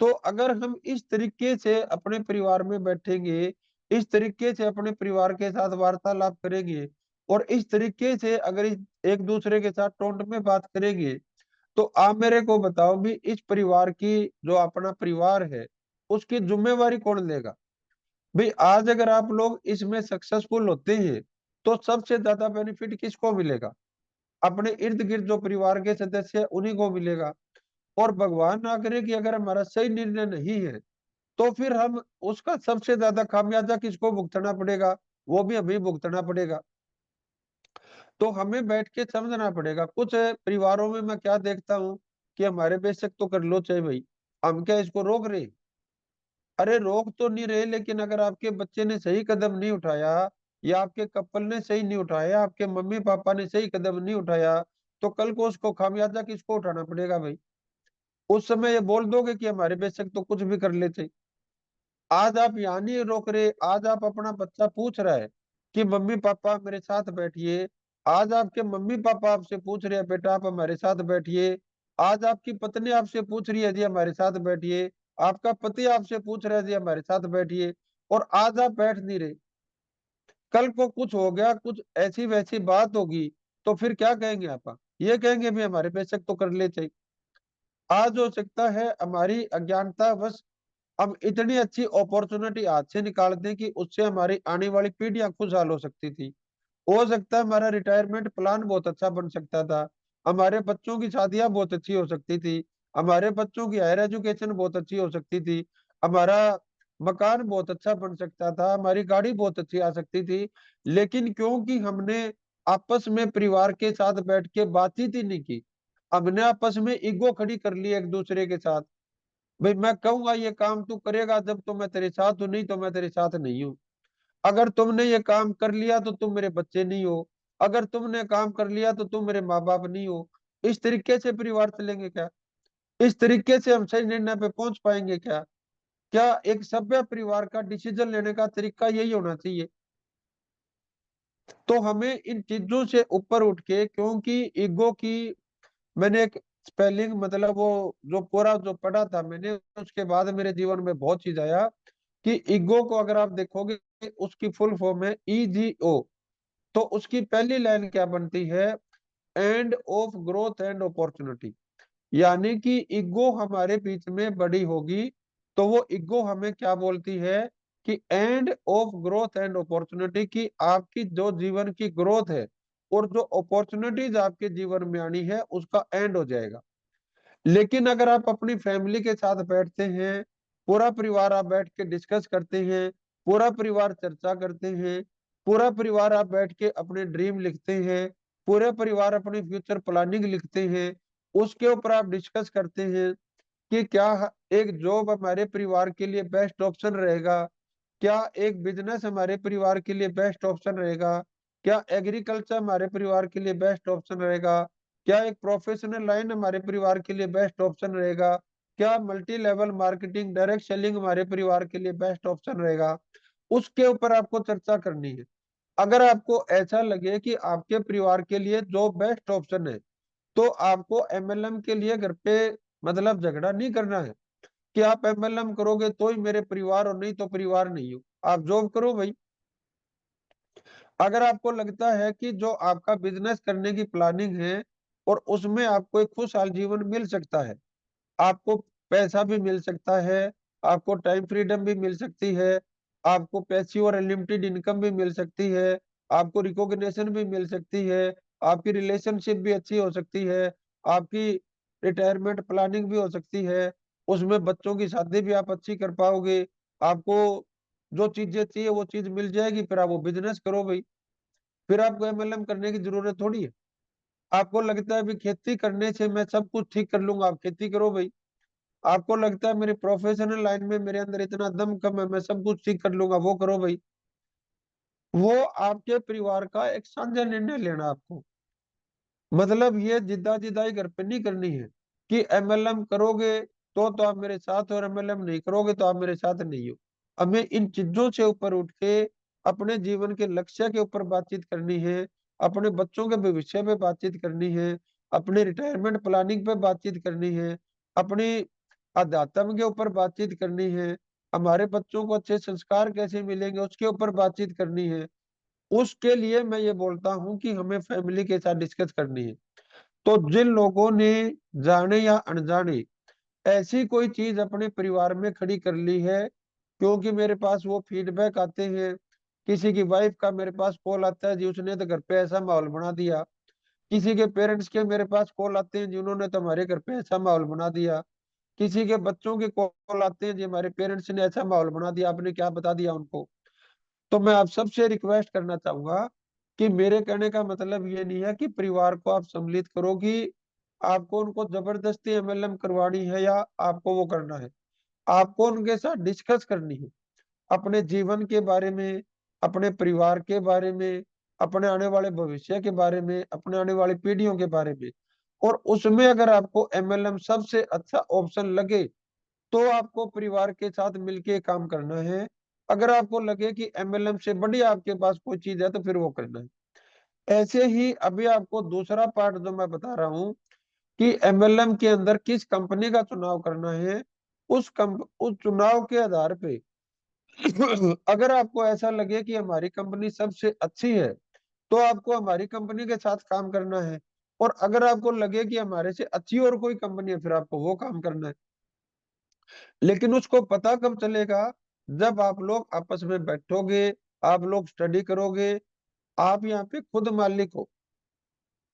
तो अगर हम इस तरीके से अपने परिवार में बैठेंगे, इस तरीके से अपने परिवार के साथ वार्तालाप करेंगे, और इस तरीके से अगर एक दूसरे के साथ टोंट में बात करेंगे, तो आप मेरे को बताओ भी इस परिवार की, जो अपना परिवार है, उसकी जिम्मेवारी कौन लेगा। भाई आज अगर आप लोग इसमें सक्सेसफुल होते हैं, तो सबसे ज्यादा बेनिफिट किसको मिलेगा। अपने इर्द गिर्द जो परिवार के सदस्य है उन्हीं को मिलेगा। और भगवान ना करे कि अगर हमारा सही निर्णय नहीं है, तो फिर हम उसका सबसे ज्यादा खामियाजा किसको भुगतना पड़ेगा, वो भी हमें भुगतना पड़ेगा। तो हमें बैठ के समझना पड़ेगा। कुछ परिवारों में मैं क्या देखता हूँ कि हमारे बेशक तो कर लो चाहे भाई, हम क्या इसको रोक रहे। अरे रोक तो नहीं रहे, लेकिन अगर आपके बच्चे ने सही कदम नहीं उठाया, या आपके कपल ने सही नहीं उठाया, आपके मम्मी पापा ने सही कदम नहीं उठाया, तो कल को उसको खामियाजा किसको उठाना पड़ेगा भाई। उस समय ये बोल दोगे कि हमारे बेशक तो कुछ भी कर लेते। आज आप यहाँ नहीं रोक रहे, आज आप अपना बच्चा पूछ रहा है कि मम्मी पापा मेरे साथ बैठिए। आज आपके मम्मी पापा आपसे पूछ रहे हैं बेटा आप हमारे साथ बैठिए। आज आपकी पत्नी आपसे पूछ रही है जी हमारे साथ बैठिए। आपका पति आपसे पूछ रहा है जी हमारे साथ बैठिए। और आज आप बैठ नहीं रहे। कल को कुछ हो गया, कुछ ऐसी वैसी बात होगी, तो फिर क्या कहेंगे आप। ये कहेंगे भी हमारे बेशक तो कर लेते। आज हो सकता है हमारी अज्ञानता बस हम इतनी अच्छी अपॉर्चुनिटी हाथ से निकाल दें कि उससे हमारी आने वाली पीढ़ियां खुशहाल हो सकती थी। हो सकता है हमारा रिटायरमेंट प्लान बहुत अच्छा बन सकता था, हमारे बच्चों की शादियां बहुत अच्छी हो सकती थी, हमारे बच्चों की हायर एजुकेशन बहुत अच्छी हो सकती थी, हमारा मकान बहुत अच्छा बन सकता था, हमारी गाड़ी बहुत अच्छी आ सकती थी। लेकिन क्योंकि हमने आपस में परिवार के साथ बैठ के बातचीत ही नहीं की, हमने आपस में ईगो खड़ी कर ली एक दूसरे के साथ। भाई मैं कहूंगा ये काम तू करेगा जब तो मैं तेरे साथ हूं, नहीं तो मैं तेरे साथ नहीं हूँ। अगर तुमने ये काम कर लिया तो तुम मेरे बच्चे नहीं हो, अगर तुमने काम कर लिया तो तुम मेरे माँ बाप नहीं हो। इस तरीके से परिवार चलेंगे क्या। इस तरीके से हम सही निर्णय पे पहुंच पाएंगे क्या। क्या एक सभ्य परिवार का डिसीजन लेने का तरीका यही होना चाहिए। तो हमें इन चीजों से ऊपर उठ के, क्योंकि ईगो की मैंने एक स्पेलिंग मतलब वो जो पूरा जो पढ़ा था मैंने, उसके बाद मेरे जीवन में बहुत चीज आया कि ईगो को अगर आप देखोगे, उसकी फुल फॉर्म है EGO। तो उसकी पहली लाइन क्या बनती है, end of growth and opportunity. यानी कि ईगो हमारे बीच में बड़ी होगी, तो वो ईगो हमें क्या बोलती है कि end of growth and opportunity, की आपकी जो जीवन की ग्रोथ है और जो अपॉर्चुनिटीज आपके जीवन में आनी है उसका एंड हो जाएगा। लेकिन अगर आप अपनी फैमिली के साथ बैठते हैं, पूरा परिवार आप बैठ के डिस्कस करते हैं, पूरा परिवार चर्चा करते हैं, पूरा परिवार आप बैठ के अपने ड्रीम लिखते हैं, पूरे परिवार अपनी फ्यूचर प्लानिंग लिखते हैं, उसके ऊपर आप डिस्कस करते हैं, कि क्या एक जॉब हमारे परिवार के लिए बेस्ट ऑप्शन रहेगा, क्या एक बिजनेस हमारे परिवार के लिए बेस्ट ऑप्शन रहेगा, क्या एग्रीकल्चर हमारे परिवार के लिए बेस्ट ऑप्शन रहेगा, क्या एक प्रोफेशनल लाइन हमारे परिवार के लिए बेस्ट ऑप्शन रहेगा, क्या multi level marketing direct selling हमारे परिवार के लिए बेस्ट ऑप्शन रहेगा। उसके ऊपर आपको चर्चा करनी है। अगर आपको ऐसा लगे कि आपके परिवार के लिए जो बेस्ट ऑप्शन है, तो आपको एमएलएम के लिए घर पे मतलब झगड़ा नहीं करना है कि आप एमएलएम करोगे तो ही मेरे परिवार और नहीं तो परिवार नहीं हो, आप जॉब करो भाई। अगर आपको लगता है कि जो आपका बिजनेस करने की प्लानिंग है और उसमें आपको एक खुशहाल जीवन मिल सकता है, आपको पैसा भी मिल सकता है, आपको टाइम फ्रीडम भी मिल सकती है, आपको पैसिव और अनलिमिटेड इनकम भी मिल सकती है, आपको रिकॉग्निशन भी मिल सकती है, आपकी रिलेशनशिप भी अच्छी हो सकती है, आपकी रिटायरमेंट प्लानिंग भी हो सकती है, उसमें बच्चों की शादी भी आप अच्छी कर पाओगे, आपको जो चीजें चाहिए वो चीज मिल जाएगी, फिर आप वो बिजनेस करो भाई। फिर आपको एमएलएम करने की जरूरत थोड़ी है। आपको लगता है भी खेती करने से मैं सब कुछ ठीक कर लूंगा, आप खेती करो भाई। आपको लगता है मेरी प्रोफेशनल लाइन में मेरे अंदर इतना दम कम है, मैं सब कुछ ठीक कर लूंगा, वो करो भाई। वो आपके परिवार का एक साझा निर्णय लेना आपको। मतलब ये जिद्दा जिद्दाई घर पे नहीं करनी है कि एमएलएम करोगे तो आप मेरे साथ हो और एमएलएम नहीं करोगे तो आप मेरे साथ नहीं हो। हमें इन चीजों से ऊपर उठ के अपने जीवन के लक्ष्य के ऊपर बातचीत करनी है, अपने बच्चों के भविष्य पे बातचीत करनी है, अपने रिटायरमेंट प्लानिंग पे बातचीत करनी है, अपनी अध्यात्म के ऊपर बातचीत करनी है, हमारे बच्चों को अच्छे संस्कार कैसे मिलेंगे उसके ऊपर बातचीत करनी है। उसके लिए मैं ये बोलता हूँ कि हमें फैमिली के साथ डिस्कस करनी है। तो जिन लोगों ने जाने या अनजाने ऐसी कोई चीज अपने परिवार में खड़ी कर ली है, क्योंकि मेरे पास वो फीडबैक आते हैं, किसी की वाइफ का मेरे पास कॉल आता है जी उसने तो घर पे ऐसा माहौल बना दिया, किसी के पेरेंट्स के मेरे पास कॉल आते हैं जिन्होंने तो हमारे घर पे ऐसा माहौल बना दिया, किसी के बच्चों के कॉल आते हैं जी हमारे पेरेंट्स ने ऐसा माहौल बना दिया, आपने क्या बता दिया उनको। तो मैं आप सबसे रिक्वेस्ट करना चाहूंगा कि मेरे कहने का मतलब ये नहीं है कि परिवार को आप सम्मिलित करो कि आपको उनको जबरदस्ती एमएलएम करवानी है या आपको वो करना है। आपको उनके साथ डिस्कस करनी है अपने जीवन के बारे में, अपने परिवार के बारे में, अपने आने वाले भविष्य के बारे में, अपने आने वाली पीढ़ियों के बारे में। और उसमें अगर आपको एमएलएम सबसे अच्छा ऑप्शन लगे तो आपको परिवार के साथ मिलके काम करना है। अगर आपको लगे कि एमएलएम से बढ़िया आपके पास कोई चीज है तो फिर वो करना है। ऐसे ही अभी आपको दूसरा पार्ट जो मैं बता रहा हूँ कि एमएलएम के अंदर किस कंपनी का चुनाव करना है, उस चुनाव के आधार पे अगर आपको ऐसा लगे कि हमारी कंपनी सबसे अच्छी है तो आपको हमारी कंपनी के साथ काम करना है, और अगर आपको लगे कि हमारे से अच्छी और कोई कंपनी है फिर आपको वो काम करना है। लेकिन उसको पता कब चलेगा, जब आप लोग आपस में बैठोगे, आप लोग स्टडी करोगे, आप यहाँ पे खुद मालिक हो,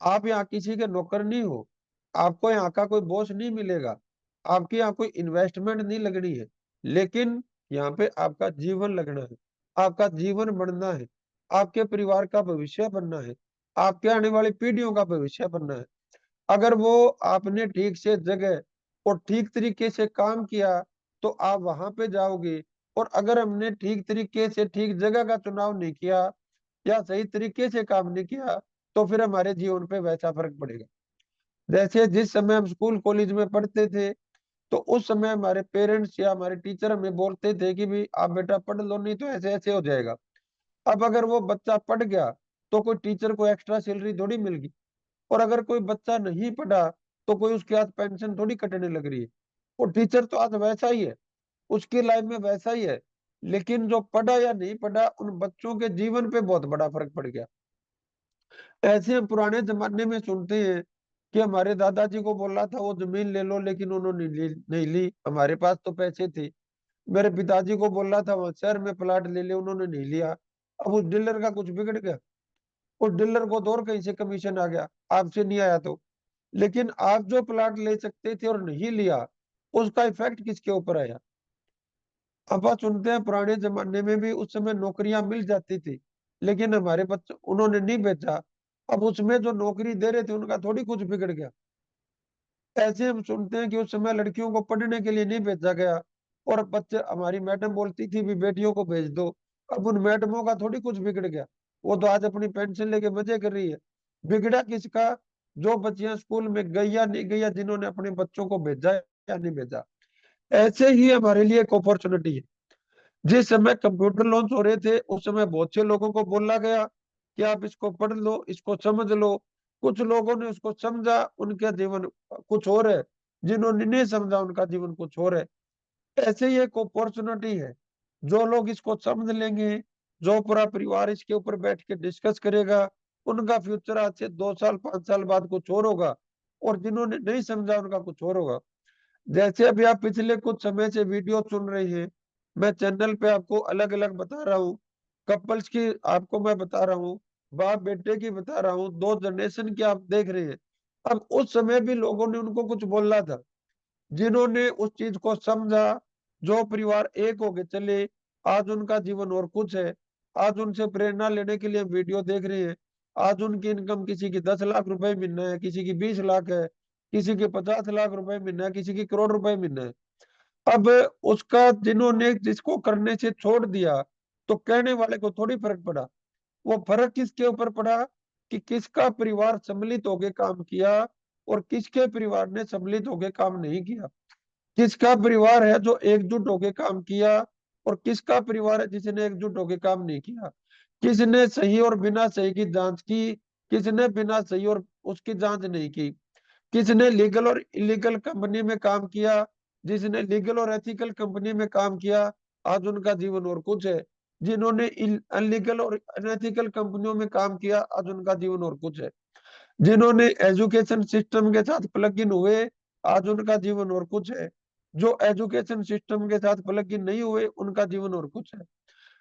आप यहाँ किसी के नौकर नहीं हो, आपको यहाँ का कोई बॉस नहीं मिलेगा, आपकी यहाँ कोई इन्वेस्टमेंट नहीं लगनी है, लेकिन यहाँ पे आपका जीवन लगना है, आपका जीवन बनना है, आपके परिवार का भविष्य बनना है, आपके आने वाली पीढ़ियों का भविष्य बनना है। अगर वो आपने ठीक से जगह और ठीक तरीके से काम किया तो आप वहां पे जाओगे, और अगर हमने ठीक तरीके से ठीक जगह का चुनाव नहीं किया या सही तरीके से काम नहीं किया तो फिर हमारे जीवन पे वैसा फर्क पड़ेगा। जैसे जिस समय हम स्कूल कॉलेज में पढ़ते थे तो उस समय हमारे पेरेंट्स या हमारे टीचर हमें बोलते थे कि भी आप बेटा पढ़ लो नहीं तो ऐसे ऐसे हो जाएगा। अब अगर वो बच्चा पढ़ गया तो कोई टीचर को एक्स्ट्रा सैलरी थोड़ी मिल गई, और अगर कोई बच्चा नहीं पढ़ा तो कोई उसके हाथ पेंशन थोड़ी कटने लग रही है। वो टीचर तो आज वैसा ही है, उसकी लाइफ में वैसा ही है, लेकिन जो पढ़ा या नहीं पढ़ा उन बच्चों के जीवन पे बहुत बड़ा फर्क पड़ गया। ऐसे हम पुराने जमाने में सुनते हैं कि हमारे दादाजी को बोला था वो जमीन ले लो लेकिन उन्होंने नहीं ली, हमारे पास तो पैसे थे। मेरे पिताजी को बोला था वहां शहर में प्लाट ले ले, उन्होंने नहीं लिया। अब उस डीलर का कुछ बिगड़ गया, उस डीलर को तो और कहीं से कमीशन आ गया, आपसे नहीं आया तो। लेकिन आप जो प्लाट ले सकते थे और नहीं लिया, उसका इफेक्ट किसके ऊपर आया। अब आप सुनते हैं पुराने जमाने में भी उस समय नौकरियां मिल जाती थी, लेकिन हमारे बच्चे उन्होंने नहीं बेचा। अब उसमें जो नौकरी दे रहे थे उनका थोड़ी कुछ बिगड़ गया। ऐसे हम सुनते हैं कि उस समय लड़कियों को पढ़ने के लिए नहीं भेजा गया, और बच्चे, हमारी मैडम बोलती थी भी बेटियों को भेज दो। अब उन मैडमों का थोड़ी कुछ बिगड़ गया, वो तो आज अपनी पेंशन लेके मजे कर रही है। बिगड़ा किसका? जो बच्चियां स्कूल में गई या नहीं गई, या जिन्होंने अपने बच्चों को भेजा या नहीं भेजा। ऐसे ही हमारे लिए एक अपॉर्चुनिटी है। जिस समय कंप्यूटर लॉन्च हो रहे थे, उस समय बहुत से लोगों को बोला गया कि आप इसको पढ़ लो, इसको समझ लो। कुछ लोगों ने उसको समझा, उनका जीवन कुछ और है। जिन्होंने नहीं समझा, उनका जीवन कुछ और है। ऐसे ही एक अपॉर्चुनिटी है। जो लोग इसको समझ लेंगे, जो पूरा परिवार इसके ऊपर बैठ के डिस्कस करेगा, उनका फ्यूचर आज से 2 साल 5 साल बाद कुछ और होगा। और जिन्होंने नहीं समझा, उनका कुछ और होगा। जैसे अभी आप पिछले कुछ समय से वीडियो सुन रहे हैं, मैं चैनल पे आपको अलग अलग बता रहा हूँ। कपल्स की आपको मैं बता रहा हूँ, बाप बेटे की बता रहा हूँ, 2 जनरेशन की आप देख रहे हैं। अब उस समय भी लोगों ने उनको कुछ बोला था, जिन्होंने उस चीज को समझा, जो परिवार एक होके चले, आज उनका जीवन और कुछ है। आज उनसे प्रेरणा लेने के लिए हम वीडियो देख रहे हैं। आज उनकी इनकम, किसी की 10 लाख रुपए महीना है, किसी की 20 लाख है, किसी के 50 लाख रुपए महीना है, किसी की करोड़ रुपए महीना है। अब उसका जिन्होंने जिसको करने से छोड़ दिया, तो कहने वाले को थोड़ी फर्क पड़ा। वो फर्क किसके ऊपर पड़ा कि किसका परिवार सम्मिलित होके काम किया, और किसके परिवार ने सम्मिलित होके काम नहीं किया। किसका परिवार है जो एकजुट होके काम किया, और किसका परिवार है जिसने एकजुट होके काम नहीं किया। किसने सही और बिना सही की जांच की, किसने बिना सही और उसकी जांच नहीं की। किसने लीगल और इलीगल कंपनी में काम किया, जिसने लीगल और एथिकल कंपनी में काम किया, आज उनका जीवन और कुछ है। जिन्होंने अनलीगल और अनएथिकल कंपनियों में काम किया, आज उनका जीवन और कुछ है। जिन्होंने एजुकेशन सिस्टम के साथ प्लग इन हुए, आज उनका जीवन और कुछ है। जो एजुकेशन सिस्टम के साथ प्लग इन नहीं हुए, उनका जीवन और कुछ है।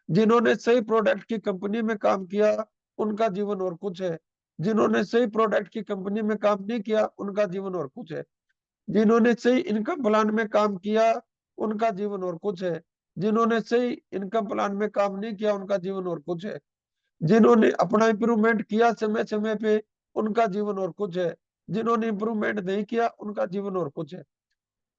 जिन्होंने सही प्रोडक्ट की कंपनी में काम किया, उनका जीवन और कुछ है। जिन्होंने सही प्रोडक्ट की कंपनी में काम नहीं किया, उनका जीवन और कुछ है। जिन्होंने सही इनकम प्लान में काम किया, उनका जीवन और कुछ है। जिन्होंने सही इनकम प्लान में काम नहीं किया, उनका जीवन और कुछ है। जिन्होंने अपना इंप्रूवमेंट किया समय समय पे, उनका जीवन और कुछ है। जिन्होंने इंप्रूवमेंट नहीं किया, उनका जीवन और कुछ है।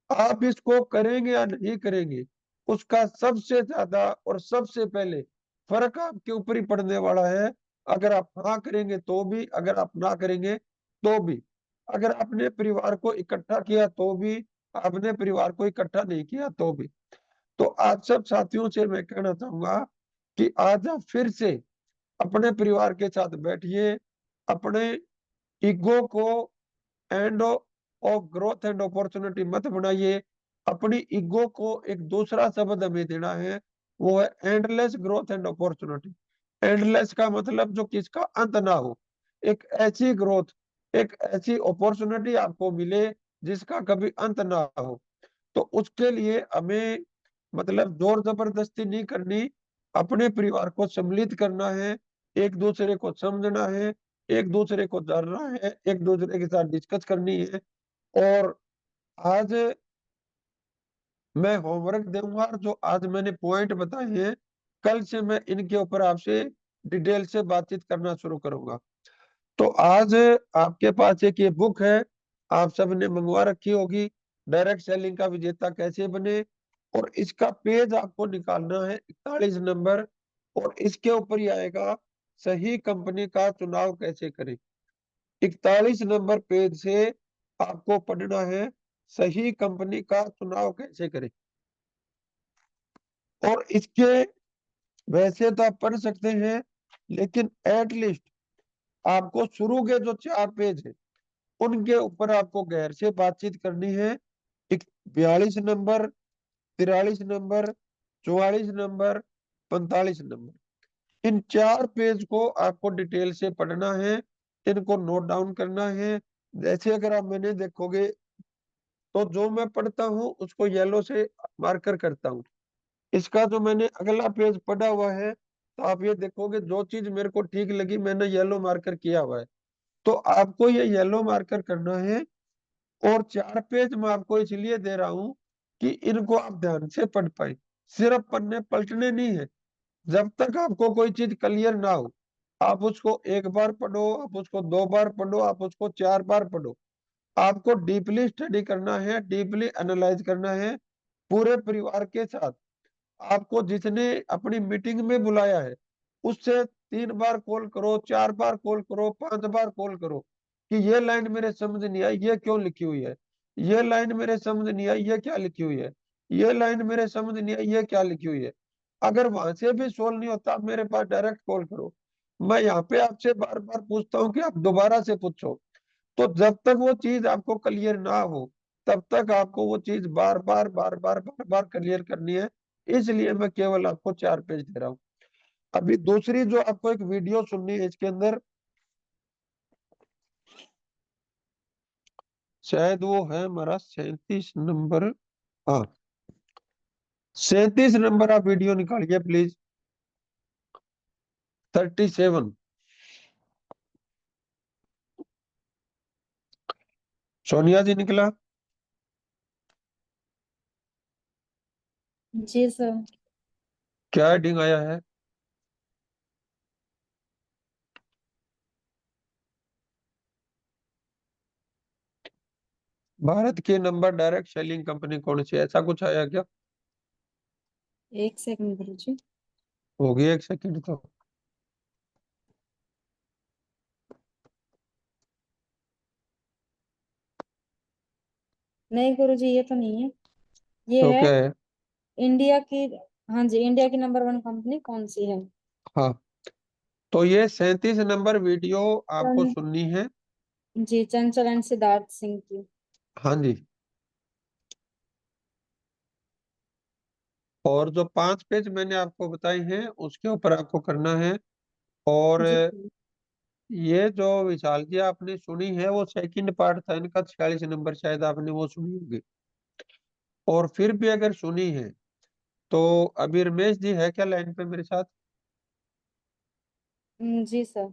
आप इसको करेंगे या नहीं करेंगे, उसका सबसे ज्यादा और सबसे पहले फर्क आपके ऊपर ही पड़ने वाला है। अगर आप हाँ करेंगे तो भी, अगर आप ना करेंगे तो भी। अगर आपने परिवार को इकट्ठा किया तो भी, आपने परिवार को इकट्ठा नहीं किया तो भी। तो आज सब साथियों से मैं कहना चाहूंगा कि आज आप फिर से अपने परिवार के साथ बैठिए। अपने ईगो को end of growth and opportunity मत बनाइए। अपनी ईगो को एक दूसरा शब्द हमें देना है, वो है endless growth and opportunity. Endless का मतलब जो किसका अंत ना हो। एक ऐसी ग्रोथ, एक ऐसी अपॉर्चुनिटी आपको मिले जिसका कभी अंत ना हो। तो उसके लिए हमें मतलब जोर जबरदस्ती नहीं करनी। अपने परिवार को सम्मिलित करना है, एक दूसरे को समझना है, एक दूसरे को जानना है, एक दूसरे के साथ डिस्कस करनी है। और आज मैं होमवर्क दूंगा, जो आज मैंने पॉइंट बताए हैं, कल से मैं इनके ऊपर आपसे डिटेल से बातचीत करना शुरू करूंगा। तो आज आपके पास एक ये बुक है, आप सबने मंगवा रखी होगी, डायरेक्ट सेलिंग का विजेता कैसे बने। और इसका पेज आपको निकालना है 41 नंबर, और इसके ऊपर ही आएगा सही कंपनी का चुनाव कैसे करें। 41 नंबर पेज से आपको पढ़ना है सही कंपनी का चुनाव कैसे करें। और इसके वैसे तो आप पढ़ सकते हैं, लेकिन एटलीस्ट आपको शुरू के जो 4 पेज है, उनके ऊपर आपको गैर से बातचीत करनी है। 42 नंबर, 43 नंबर, 44 नंबर, 45 नंबर, इन 4 पेज को आपको डिटेल से पढ़ना है। इनको नोट डाउन करना है। जैसे अगर आप मैंने देखोगे, तो जो मैं पढ़ता हूँ उसको येलो से मार्कर करता हूँ। इसका जो मैंने अगला पेज पढ़ा हुआ है, तो आप ये देखोगे जो चीज मेरे को ठीक लगी, मैंने येलो मार्कर किया हुआ है। तो आपको ये येलो मार्कर करना है। और 4 पेज मैं आपको इसलिए दे रहा हूं कि इनको आप ध्यान से पढ़ पाए। सिर्फ पन्ने पलटने नहीं है। जब तक आपको कोई चीज क्लियर ना हो, आप उसको एक बार पढ़ो, आप उसको 2 बार पढ़ो, आप उसको 4 बार पढ़ो। आपको डीपली स्टडी करना है, डीपली एनालाइज करना है पूरे परिवार के साथ। आपको जिसने अपनी मीटिंग में बुलाया है उससे 3 बार कॉल करो, 4 बार कॉल करो, 5 बार कॉल करो कि ये लाइन मेरे समझ नहीं आई, ये क्यों लिखी हुई है, ये लाइन मेरे समझ नहीं आई, ये क्या लिखी हुई है, ये लाइन मेरे समझ नहीं आई, ये क्या लिखी हुई है। अगर वहां से भी सोल्व नहीं होता, आप मेरे पास डायरेक्ट कॉल करो। मैं यहाँ पे आपसे बार बार पूछता हूँ कि आप दोबारा से पूछो। तो जब तक वो चीज आपको क्लियर ना हो, तब तक आपको वो चीज बार बार क्लियर करनी है। इसलिए मैं केवल आपको 4 पेज दे रहा हूँ। अभी दूसरी जो आपको एक वीडियो सुननी है इसके अंदर, शायद वो है हमारा 37 नंबर। हाँ, 37 नंबर आप वीडियो निकालिए प्लीज। 37। सोनिया जी निकला। जी सर। क्या हेडिंग आया है? भारत की नंबर डायरेक्ट सेलिंग कंपनी कौन सी है, ऐसा कुछ आया क्या? एक सेकंड गुरुजी। होगी, 1 सेकंड तो। नहीं गुरुजी, ये तो नहीं है। ये तो है क्या है? इंडिया की। हाँ जी, इंडिया की नंबर 1 कंपनी कौन सी है? हाँ, तो ये 37 नंबर वीडियो आपको चं, सुननी है। जी, चंचल एंड सिद्धार्थ सिंह की। हाँ जी। और जो 5 पेज मैंने आपको बताए हैं उसके ऊपर आपको करना है। और जी। ये जो विशाल जी आपने सुनी है वो सेकंड पार्ट था इनका, 46 नंबर, शायद आपने वो सुनी होगी। और फिर भी अगर सुनी है तो अभी रमेश जी है क्या लाइन पे मेरे साथ? जी सर।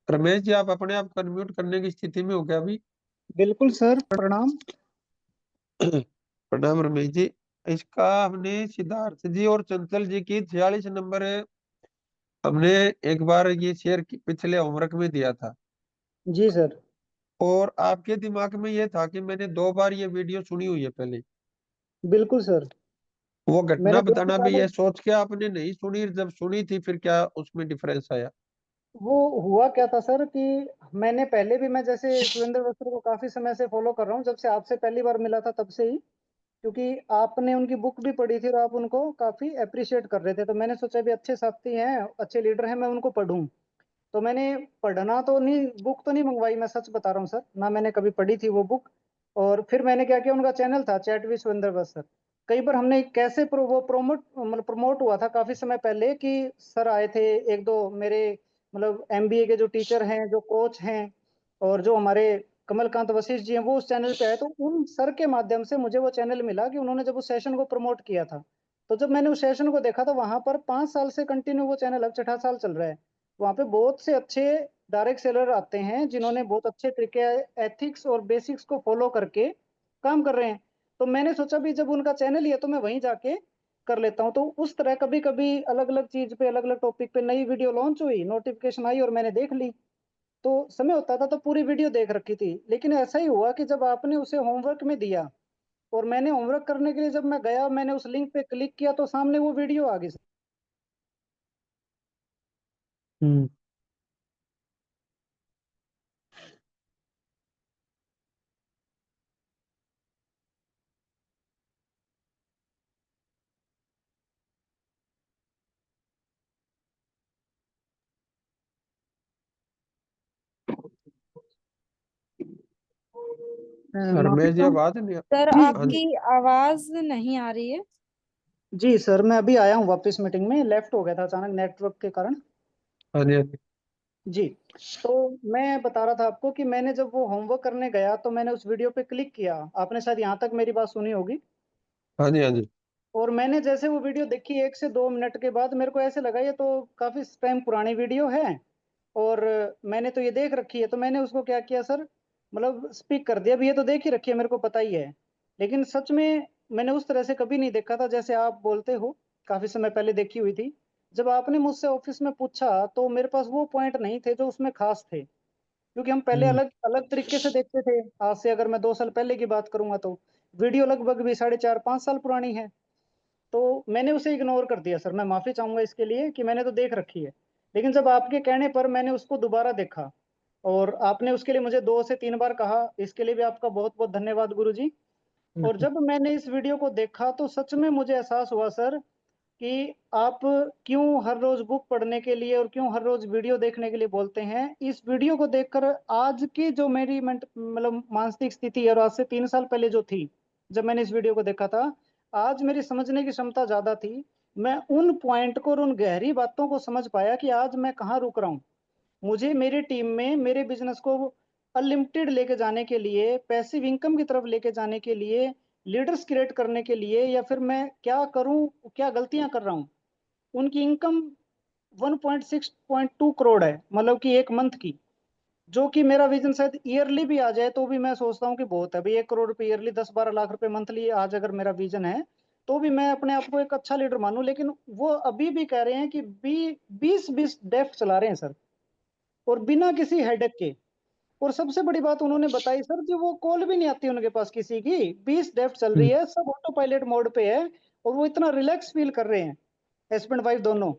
रमेश जी, आप अपने आप को अनम्यूट करने की स्थिति में हो क्या अभी? बिल्कुल सर, प्रणाम। प्रणाम रमेश जी। इसका हमने सिद्धार्थ जी और चंचल जी की 46 नंबर हमने एक बार ये शेयर पिछले होमवर्क में दिया था। जी सर। और आपके दिमाग में ये था कि मैंने 2 बार ये वीडियो सुनी हुई है पहले। बिल्कुल सर। वो मैंने घटना दोनों बताना भी, बार। ये सोच के आपने नहीं सुनी, जब सुनी थी फिर क्या उसमें डिफरेंस आया? वो हुआ क्या था सर कि मैंने पहले भी, मैं जैसे सुरेंद्र वस्त्र को काफी समय से फॉलो कर रहा हूँ, जब से आपसे पहली बार मिला था तब से ही। क्योंकि आपने उनकी बुक भी पढ़ी थी और आप उनको काफी अप्रिशिएट कर रहे थे, तो मैंने सोचा भी अच्छे साथी हैं, अच्छे लीडर हैं, मैं उनको पढूं। तो मैंने पढ़ना तो नहीं, बुक तो नहीं मंगवाई, मैं सच बता रहा हूँ सर, ना मैंने कभी पढ़ी थी वो बुक। और फिर मैंने क्या किया, उनका चैनल था चैट विद सुरेंद्र बस सर। कई बार हमने कैसे वो प्रोमोट, मतलब प्रमोट हुआ था काफी समय पहले कि सर आए थे एक दो मेरे, मतलब एमबीए के जो टीचर हैं, जो कोच हैं, और जो हमारे कमलकांत वशिष्ठ जी हैं, वो उस चैनल पे आए। तो उन सर के माध्यम से मुझे वो चैनल मिला कि उन्होंने जब उस सेशन को प्रमोट किया था। तो जब मैंने उस सेशन को देखा तो वहां पर 5 साल से कंटिन्यू वो चैनल, अब 6ठा साल चल रहा है। वहाँ पे बहुत से अच्छे डायरेक्ट सेलर आते हैं जिन्होंने बहुत अच्छे तरीके, एथिक्स और बेसिक्स को फॉलो करके काम कर रहे हैं। तो मैंने सोचा भी जब उनका चैनल ही है तो मैं वहीं जाके कर लेता हूँ। तो उस तरह कभी कभी अलग अलग चीज पे, अलग अलग टॉपिक पे नई वीडियो लॉन्च हुई, नोटिफिकेशन आई और मैंने देख ली। तो समय होता था तो पूरी वीडियो देख रखी थी। लेकिन ऐसा ही हुआ कि जब आपने उसे होमवर्क में दिया और मैंने होमवर्क करने के लिए जब मैं गया, मैंने उस लिंक पे क्लिक किया तो सामने वो वीडियो आ गई। हम्म। माफी रमेश जी, चाहूँ। आवाज नहीं सर जी हाँ जी। आपकी आवाज नहीं आ रही है। जी सर, मैं अभी आया हूँ वापस, मीटिंग में लेफ्ट हो गया था अचानक नेटवर्क के कारण। हाँ जी। हाँ जी। जी। तो मैं बता रहा था आपको कि मैंने जब वो होमवर्क करने गया तो मैंने उस वीडियो पे क्लिक किया, आपने शायद यहाँ तक मेरी बात सुनी होगी। हाँ जी। हाँ जी। और मैंने जैसे वो वीडियो देखी 1 से 2 मिनट के बाद मेरे को ऐसे लगा ये तो काफी टाइम पुरानी वीडियो है, और मैंने तो ये देख रखी है। तो मैंने उसको क्या किया सर, मतलब स्पीक कर दिया भी, ये तो देख ही रखी है, मेरे को पता ही है। लेकिन सच में मैंने उस तरह से कभी नहीं देखा था जैसे आप बोलते हो, काफी समय पहले देखी हुई थी। जब आपने मुझसे ऑफिस में पूछा तो मेरे पास वो पॉइंट नहीं थे जो उसमें खास थे। क्योंकि हम पहले अलग अलग तरीके से देखते थे। आज से अगर मैं 2 साल पहले की बात करूंगा तो वीडियो लगभग भी 4.5-5 साल पुरानी है। तो मैंने उसे इग्नोर कर दिया सर, मैं माफी चाहूंगा इसके लिए कि मैंने तो देख रखी है। लेकिन जब आपके कहने पर मैंने उसको दोबारा देखा और आपने उसके लिए मुझे 2 से 3 बार कहा, इसके लिए भी आपका बहुत बहुत धन्यवाद गुरुजी। और जब मैंने इस वीडियो को देखा तो सच में मुझे एहसास हुआ सर कि आप क्यों हर रोज बुक पढ़ने के लिए और क्यों हर रोज वीडियो देखने के लिए बोलते हैं। इस वीडियो को देखकर आज की जो मेरी मतलब मानसिक स्थिति है, और आज से 3 साल पहले जो थी जब मैंने इस वीडियो को देखा था, आज मेरी समझने की क्षमता ज्यादा थी। मैं उन पॉइंट को और उन गहरी बातों को समझ पाया कि आज मैं कहाँ रुक रहा हूँ। मुझे मेरी टीम में मेरे बिजनेस को अनलिमिटेड लेके जाने के लिए, पैसिव इनकम की तरफ लेके जाने के लिए, लीडर्स क्रिएट करने के लिए, या फिर मैं क्या करूं, क्या गलतियां कर रहा हूं। उनकी इनकम 1.6.2 करोड़ है, मतलब कि एक मंथ की। जो कि मेरा विजन शायद ईयरली भी आ जाए तो भी मैं सोचता हूँ कि बहुत है भाई, 1 करोड़ रुपए ईयरली, 10-12 लाख रुपए मंथली आज अगर मेरा विजन है तो भी मैं अपने आप को एक अच्छा लीडर मानूं। लेकिन वो अभी भी कह रहे हैं कि 20-20 डेफ चला रहे हैं सर, और बिना किसी हेडेक के। और सबसे बड़ी बात उन्होंने बताई सर कि वो कॉल भी नहीं आती उनके पास किसी की, 20 डेफ्ट चल रही है, सब ऑटो पायलट मोड पे है, और वो इतना रिलैक्स फील कर रहे हैं, हस्बैंड वाइफ दोनों।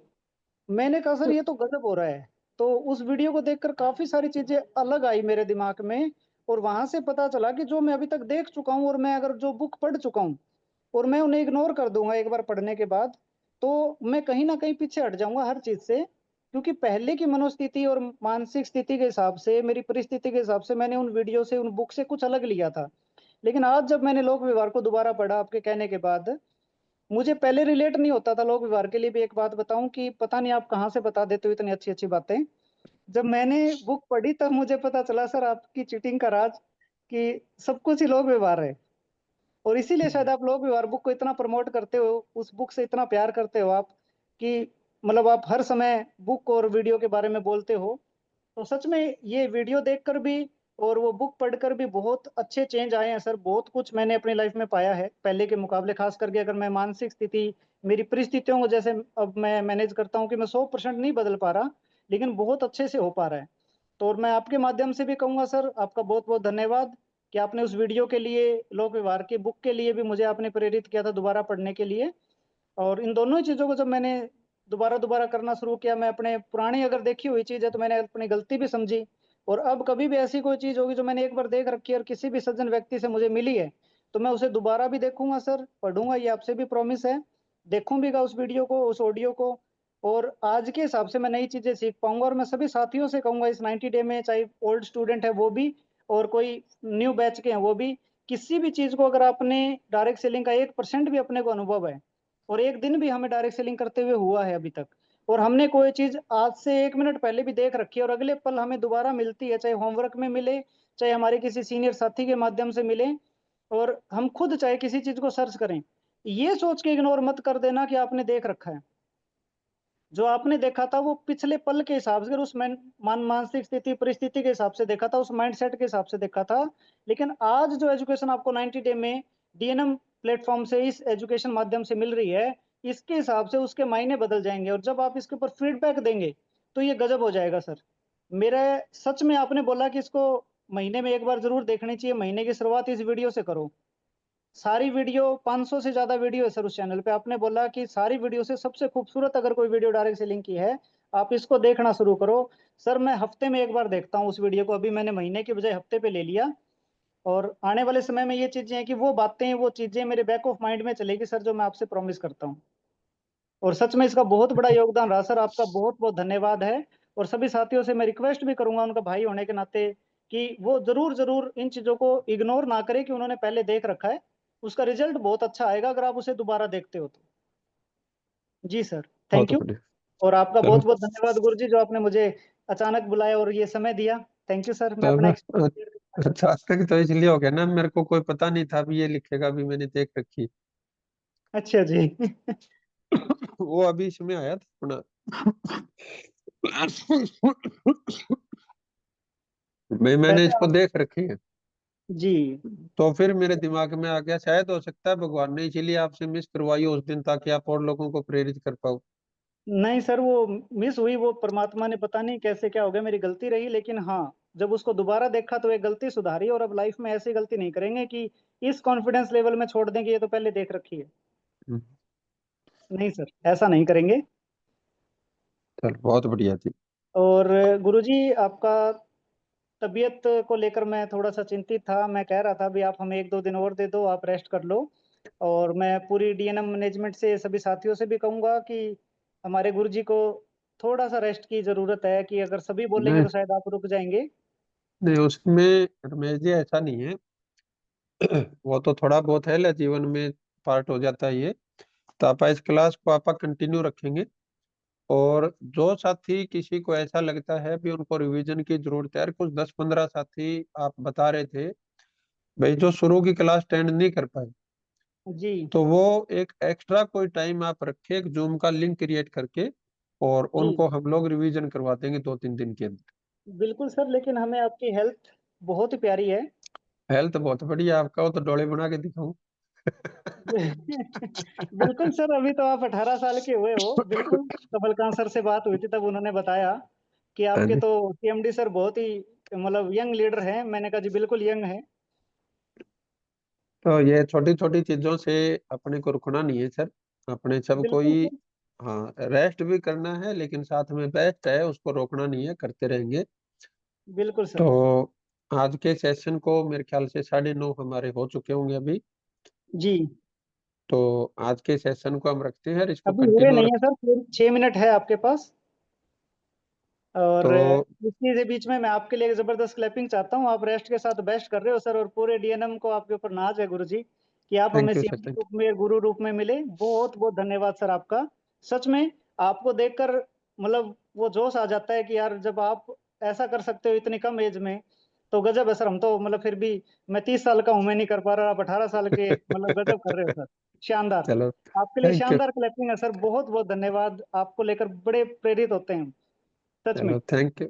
मैंने कहा सर ये तो गजब हो रहा है। तो उस वीडियो को देखकर काफी सारी चीजें अलग आई मेरे दिमाग में, और वहां से पता चला कि जो मैं अभी तक देख चुका हूँ और मैं अगर जो बुक पढ़ चुका हूँ और मैं उन्हें इग्नोर कर दूंगा एक बार पढ़ने के बाद, तो मैं कहीं ना कहीं पीछे हट जाऊंगा हर चीज से। क्योंकि पहले की मनोस्थिति और मानसिक स्थिति के हिसाब से, मेरी परिस्थिति के हिसाब से मैंने उन वीडियो से, उन बुक से कुछ अलग लिया था। लेकिन आज जब मैंने लोक व्यवहार को दोबारा पढ़ा आपके कहने के बाद, मुझे पहले रिलेट नहीं होता था लोक व्यवहार के लिए भी। एक बात बताऊं कि पता नहीं आप कहाँ से बता देते हो इतनी अच्छी अच्छी बातें। जब मैंने बुक पढ़ी तब मुझे पता चला सर आपकी चीटिंग का राज, कि सब कुछ ही लोक व्यवहार है। और इसीलिए शायद आप लोग व्यवहार बुक को इतना प्रमोट करते हो, उस बुक से इतना प्यार करते हो आप, कि मतलब आप हर समय बुक और वीडियो के बारे में बोलते हो। तो सच में ये वीडियो देखकर भी और वो बुक पढ़कर भी बहुत अच्छे चेंज आए हैं सर। बहुत कुछ मैंने अपनी लाइफ में पाया है पहले के मुकाबले, खास करके अगर मैं मानसिक स्थिति, मेरी परिस्थितियों को जैसे अब मैं मैनेज करता हूँ कि मैं 100% नहीं बदल पा रहा, लेकिन बहुत अच्छे से हो पा रहा है। तो और मैं आपके माध्यम से भी कहूंगा सर, आपका बहुत बहुत धन्यवाद कि आपने उस वीडियो के लिए, लोक व्यवहार की बुक के लिए भी मुझे आपने प्रेरित किया था दोबारा पढ़ने के लिए। और इन दोनों ही चीजों को जब मैंने दोबारा दोबारा करना शुरू किया, मैं अपने पुरानी अगर देखी हुई चीज है तो मैंने अपनी गलती भी समझी। और अब कभी भी ऐसी कोई चीज होगी जो मैंने एक बार देख रखी है और किसी भी सज्जन व्यक्ति से मुझे मिली है, तो मैं उसे दोबारा भी देखूंगा सर, पढ़ूंगा, ये आपसे भी प्रॉमिस है। देखूं भी उस वीडियो को, उस ऑडियो को, और आज के हिसाब से मैं नई चीजें सीख पाऊंगा। और मैं सभी साथियों से कहूंगा इस 90 डे में, चाहे ओल्ड स्टूडेंट है वो भी और कोई न्यू बैच के हैं वो भी, किसी भी चीज को अगर आपने डायरेक्ट सेलिंग का 1% भी अपने को अनुभव है, और एक दिन भी हमें डायरेक्ट सेलिंग करते हुए हुआ है अभी तक, और हमने कोई चीज आज से 1 मिनट पहले भी देख रखी है और अगले पल हमें दोबारा मिलती है, चाहे होमवर्क में मिले, चाहे हमारे किसी सीनियर साथी के माध्यम से मिले, और हम खुद चाहे किसी चीज को सर्च करें, ये सोच के इग्नोर मत कर देना कि आपने देख रखा है। जो आपने देखा था वो पिछले पल के हिसाब से, उस मानसिक स्थिति परिस्थिति के हिसाब से देखा था, उस माइंडसेट के हिसाब से देखा था। लेकिन आज जो एजुकेशन आपको 90 डे में डीएनएम प्लेटफॉर्म से, इस एजुकेशन माध्यम से मिल रही है, इसके हिसाब से उसके मायने बदल जाएंगे। और जब आप इसके ऊपर फीडबैक देंगे तो ये गजब हो जाएगा सर। मेरा सच में, आपने बोला कि इसको महीने में एक बार जरूर देखनी चाहिए, महीने की शुरुआत इस वीडियो से करो। सारी वीडियो, 500 से ज्यादा वीडियो है सर उस चैनल पे। आपने बोला कि सारी वीडियो से सबसे खूबसूरत अगर कोई वीडियो डायरेक्ट सेलिंग की है, आप इसको देखना शुरू करो। सर मैं हफ्ते में एक बार देखता हूँ उस वीडियो को, अभी मैंने महीने की बजाय हफ्ते पे ले लिया। और आने वाले समय में ये चीजें हैं कि वो बातें, वो चीजें मेरे बैक ऑफ माइंड में चलेगी सर, जो मैं आपसे प्रॉमिस करता हूँ। और सच में इसका बहुत बड़ा योगदान रहा सर, आपका बहुत बहुत धन्यवाद है। और सभी साथियों से मैं रिक्वेस्ट भी करूंगा उनका भाई होने के नाते, कि वो जरूर जरूर इन चीजों को इग्नोर ना करें कि उन्होंने पहले देख रखा है। उसका रिजल्ट बहुत अच्छा आएगा अगर आप उसे दोबारा देखते हो तो। जी सर, थैंक बहुत यू। बढ़िया। और आपका चलो बहुत बहुत धन्यवाद गुरु जी, जो आपने मुझे अचानक बुलाया और ये समय दिया। थैंक यू सर, मैं अपना चलो, एक्सपीरियंस। अच्छा तक तो इसलिए हो गया ना, मेरे को कोई पता नहीं था भी ये लिखेगा भी, मैंने देख रखी। अच्छा जी। वो अभी इसमें आया था अपना। मैंने वैसे इसको आप, देख रखी है। जी, तो फिर मेरे दिमाग में आ गया, शायद हो सकता है भगवान ने इसीलिए आपसे मिस करवाई उस दिन, ताकि आप और लोगों को प्रेरित कर पाओ। नहीं सर वो मिस हुई, वो परमात्मा ने पता नहीं कैसे क्या हो गया, मेरी गलती रही। लेकिन हाँ, जब उसको दोबारा देखा तो एक गलती सुधारी, और अब लाइफ में ऐसी गलती नहीं करेंगे कि इस कॉन्फिडेंस लेवल में छोड़ दें कि ये तो पहले देख रखी है। हम्म, नहीं सर, ऐसा नहीं करेंगे। चल बहुत बढ़िया थी। और गुरुजी, आपका तबीयत को लेकर मैं थोड़ा सा चिंतित था। मैं कह रहा था भी आप हमें 1-2 दिन और दे दो, आप रेस्ट कर लो। और मैं पूरी डीएनएम मैनेजमेंट से सभी साथियों से भी कहूंगा कि हमारे गुरुजी को थोड़ा सा रेस्ट की जरूरत है, कि अगर सभी बोलेंगे नहीं तो शायद आप रुक जाएंगे। नहीं, उसमें रमेश जी ऐसा नहीं है। वो तो थोड़ा बहुत है ले जीवन में पार्ट हो जाता है ये। तो आप इस क्लास को आप कंटिन्यू रखेंगे। और जो साथी किसी को ऐसा लगता है भी उनको रिवीजन की जरूरत है, कुछ 10-15 साथी आप बता रहे थे भाई जो शुरू की क्लास अटेंड नहीं कर पाए, जी तो वो एक एक्स्ट्रा कोई टाइम आप रखें, एक जूम का लिंक क्रिएट करके, और जी उनको हम लोग रिवीजन करवा देंगे 2-3 दिन के अंदर। बिल्कुल सर, लेकिन हमें आपकी हेल्थ बहुत ही प्यारी है। हेल्थ बहुत बढ़िया आपका, वो तो डोले बना के दिखाऊं। बिल्कुल सर, अभी तो आप 18 साल के हुए हो। बिल्कुल, कमलकांत सर से बात हुई थी, तब उन्होंने बताया कि हाँ आपके जी। तो सीएमडी सर बहुत ही मतलब यंग लीडर हैं। मैंने कहा जी बिल्कुल यंग है। तो ये छोटी छोटी चीजों से अपने को रुकना नहीं है सर। अपने सब बिल्कुल कोई, सर। हाँ रेस्ट भी करना है, लेकिन साथ में बेस्ट है उसको रोकना नहीं है, करते रहेंगे। बिल्कुल सर। तो आज के सेशन को मेरे ख्याल से 9:30 हमारे हो चुके होंगे अभी। जी, तो आज के सेशन को हम रखते हैं और इसको अभी हुए कंटिन्यू नहीं रख। है सर, 6 मिनट है आपके पास। और तो इसी के बीच में मैं आपके लिए एक जबरदस्त क्लैपिंग चाहता हूँ। आप रेस्ट के साथ बेस्ट कर रहे हो सर, और पूरे डीएनएम को आपके ऊपर नाज है गुरुजी, कि आप हमें thank you sir, CM thank रूप में, गुरु रूप में मिले। बहुत बहुत धन्यवाद सर आपका। सच में आपको देखकर मतलब वो जोश आ जाता है कि यार, जब आप ऐसा कर सकते हो इतनी कम एज में, तो गजब है सर। हम तो मतलब फिर भी, मैं 30 साल का हूं, मैं नहीं कर पा रहा, आप 18 साल के, मतलब गजब कर रहे हो सर। शानदार। चलो आपके लिए थैंक यू। शानदार क्लैपिंग है सर। बहुत बहुत धन्यवाद, आपको लेकर बड़े प्रेरित होते हैं हम, सच में। चलो थैंक यू।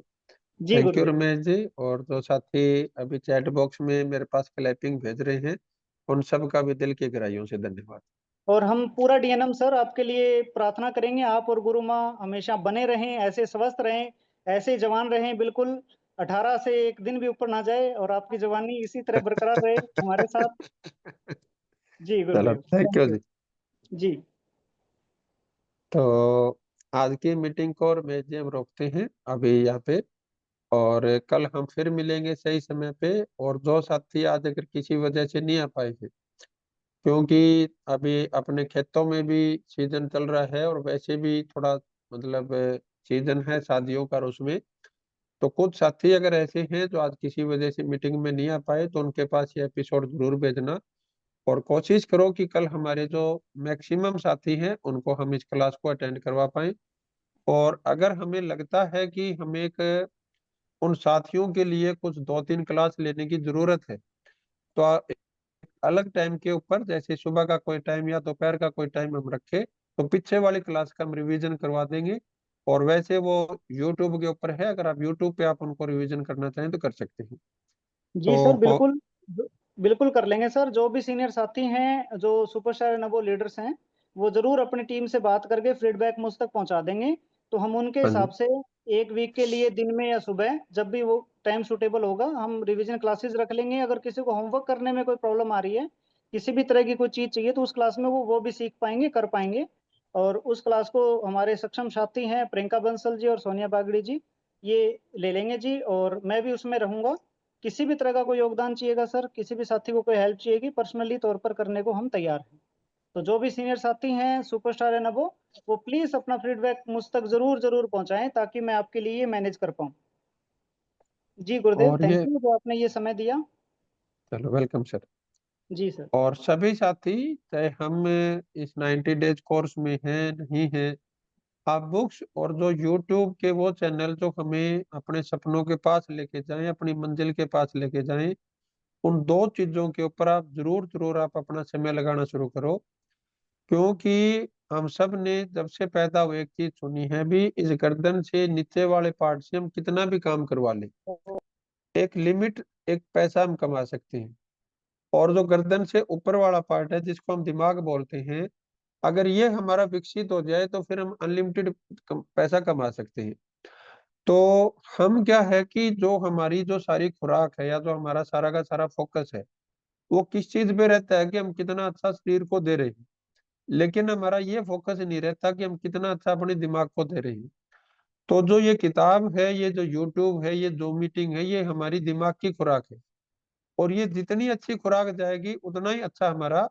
जी थैंक यू गुरुजी। रमेश जी। और जो साथी अभी चैट बॉक्स में मेरे पास क्लैपिंग भेज रहे हैं, उन सब का भी दिल की गहराइयों से धन्यवाद। और हम पूरा डीएनएम सर आपके लिए प्रार्थना करेंगे, आप और गुरु माँ हमेशा बने रहें, ऐसे स्वस्थ रहें, ऐसे जवान रहें। बिल्कुल 18 से एक दिन भी ऊपर ना जाए, और आपकी जवानी इसी तरह बरकरार रहे हमारे साथ। जी चलो गुरुदेव, थैंक थैंक यू यू। जी। जी तो आज की मीटिंग को रमेश जी हम रोकते हैं अभी यहाँ पे। और कल हम फिर मिलेंगे सही समय पे। और जो साथी आज अगर किसी वजह से नहीं आ पाए थे, क्योंकि अभी अपने खेतों में भी सीजन चल रहा है और वैसे भी थोड़ा मतलब सीजन है शादियों का, और उसमें तो कुछ साथी अगर ऐसे हैं जो आज किसी वजह से मीटिंग में नहीं आ पाए, तो उनके पास ये एपिसोड जरूर भेजना। और कोशिश करो कि कल हमारे जो मैक्सिमम साथी हैं उनको हम इस क्लास को अटेंड करवा पाएं। और अगर हमें लगता है कि हमें एक उन साथियों के लिए कुछ 2-3 क्लास लेने की जरूरत है, तो एक अलग टाइम के ऊपर, जैसे सुबह का कोई टाइम या दोपहर का कोई टाइम हम रखें, तो पीछे वाली क्लास का हम रिवीजन करवा देंगे। और वैसे वो यूट्यूब के ऊपर है, अगर आप यूट्यूब पे आप उनको रिवीजन करना चाहें तो कर सकते हैं। जी सर, तो बिल्कुल बिल्कुल कर लेंगे सर। जो भी सीनियर साथी हैं, जो सुपरस्टार नवो लीडर्स हैं, वो जरूर अपनी टीम से बात करके फीडबैक मुझ तक पहुंचा देंगे। तो हम उनके हाँ जी। हिसाब से एक वीक के लिए दिन में या सुबह, जब भी वो टाइम सुटेबल होगा, हम रिवीजन क्लासेस रख लेंगे। अगर किसी को होमवर्क करने में कोई प्रॉब्लम आ रही है, किसी भी तरह की कोई चीज चाहिए, तो उस क्लास में वो भी सीख पाएंगे, कर पाएंगे। और उस क्लास को हमारे सक्षम साथी हैं प्रियंका बंसल जी और सोनिया बागड़ी जी, ये ले लेंगे जी। और मैं भी उसमें रहूंगा। किसी भी तरह का कोई योगदान चाहिएगा सर, किसी भी साथी को कोई हेल्प चाहिएगी, पर्सनली तौर पर करने को हम तैयार हैं। तो जो भी सीनियर साथी हैं सुपरस्टार है ना, वो प्लीज अपना फीडबैक मुझ तक जरूर जरूर पहुंचाएं, ताकि मैं आपके लिए मैनेज कर पाऊं। जी गुरुदेव, और थैंक ये, यू जो आपने ये समय दिया। चलो वेलकम सर। जी सर। और सभी साथी, चाहे हम इस 90 डेज कोर्स में हैं नहीं हैं, आप बुक्स और जो यूट्यूब के वो चैनल जो हमें अपने सपनों के पास लेके जाएं, अपनी मंजिल के पास लेके जाएं, उन दो चीजों के ऊपर आप जरूर जरूर आप अपना समय लगाना शुरू करो। क्योंकि हम सब ने जब से पैदा हुए एक चीज सुनी है भी, इस गर्दन से नीचे वाले पार्ट से हम कितना भी काम करवा लें, एक लिमिट, एक पैसा हम कमा सकते हैं। और जो गर्दन से ऊपर वाला पार्ट है जिसको हम दिमाग बोलते हैं, अगर ये हमारा विकसित हो जाए तो फिर हम अनलिमिटेड पैसा कमा सकते हैं। तो हम क्या है कि जो हमारी जो सारी खुराक है या जो हमारा सारा का सारा फोकस है वो किस चीज पे रहता है कि हम कितना अच्छा शरीर को दे रहे हैं, लेकिन हमारा ये फोकस नहीं रहता कि हम कितना अच्छा अपने दिमाग को दे रहे हैं। तो जो ये किताब है, ये जो यूट्यूब है, ये जो मीटिंग है, ये हमारी दिमाग की खुराक है। और ये जितनी अच्छी खुराक जाएगी उतना ही अच्छा हमारा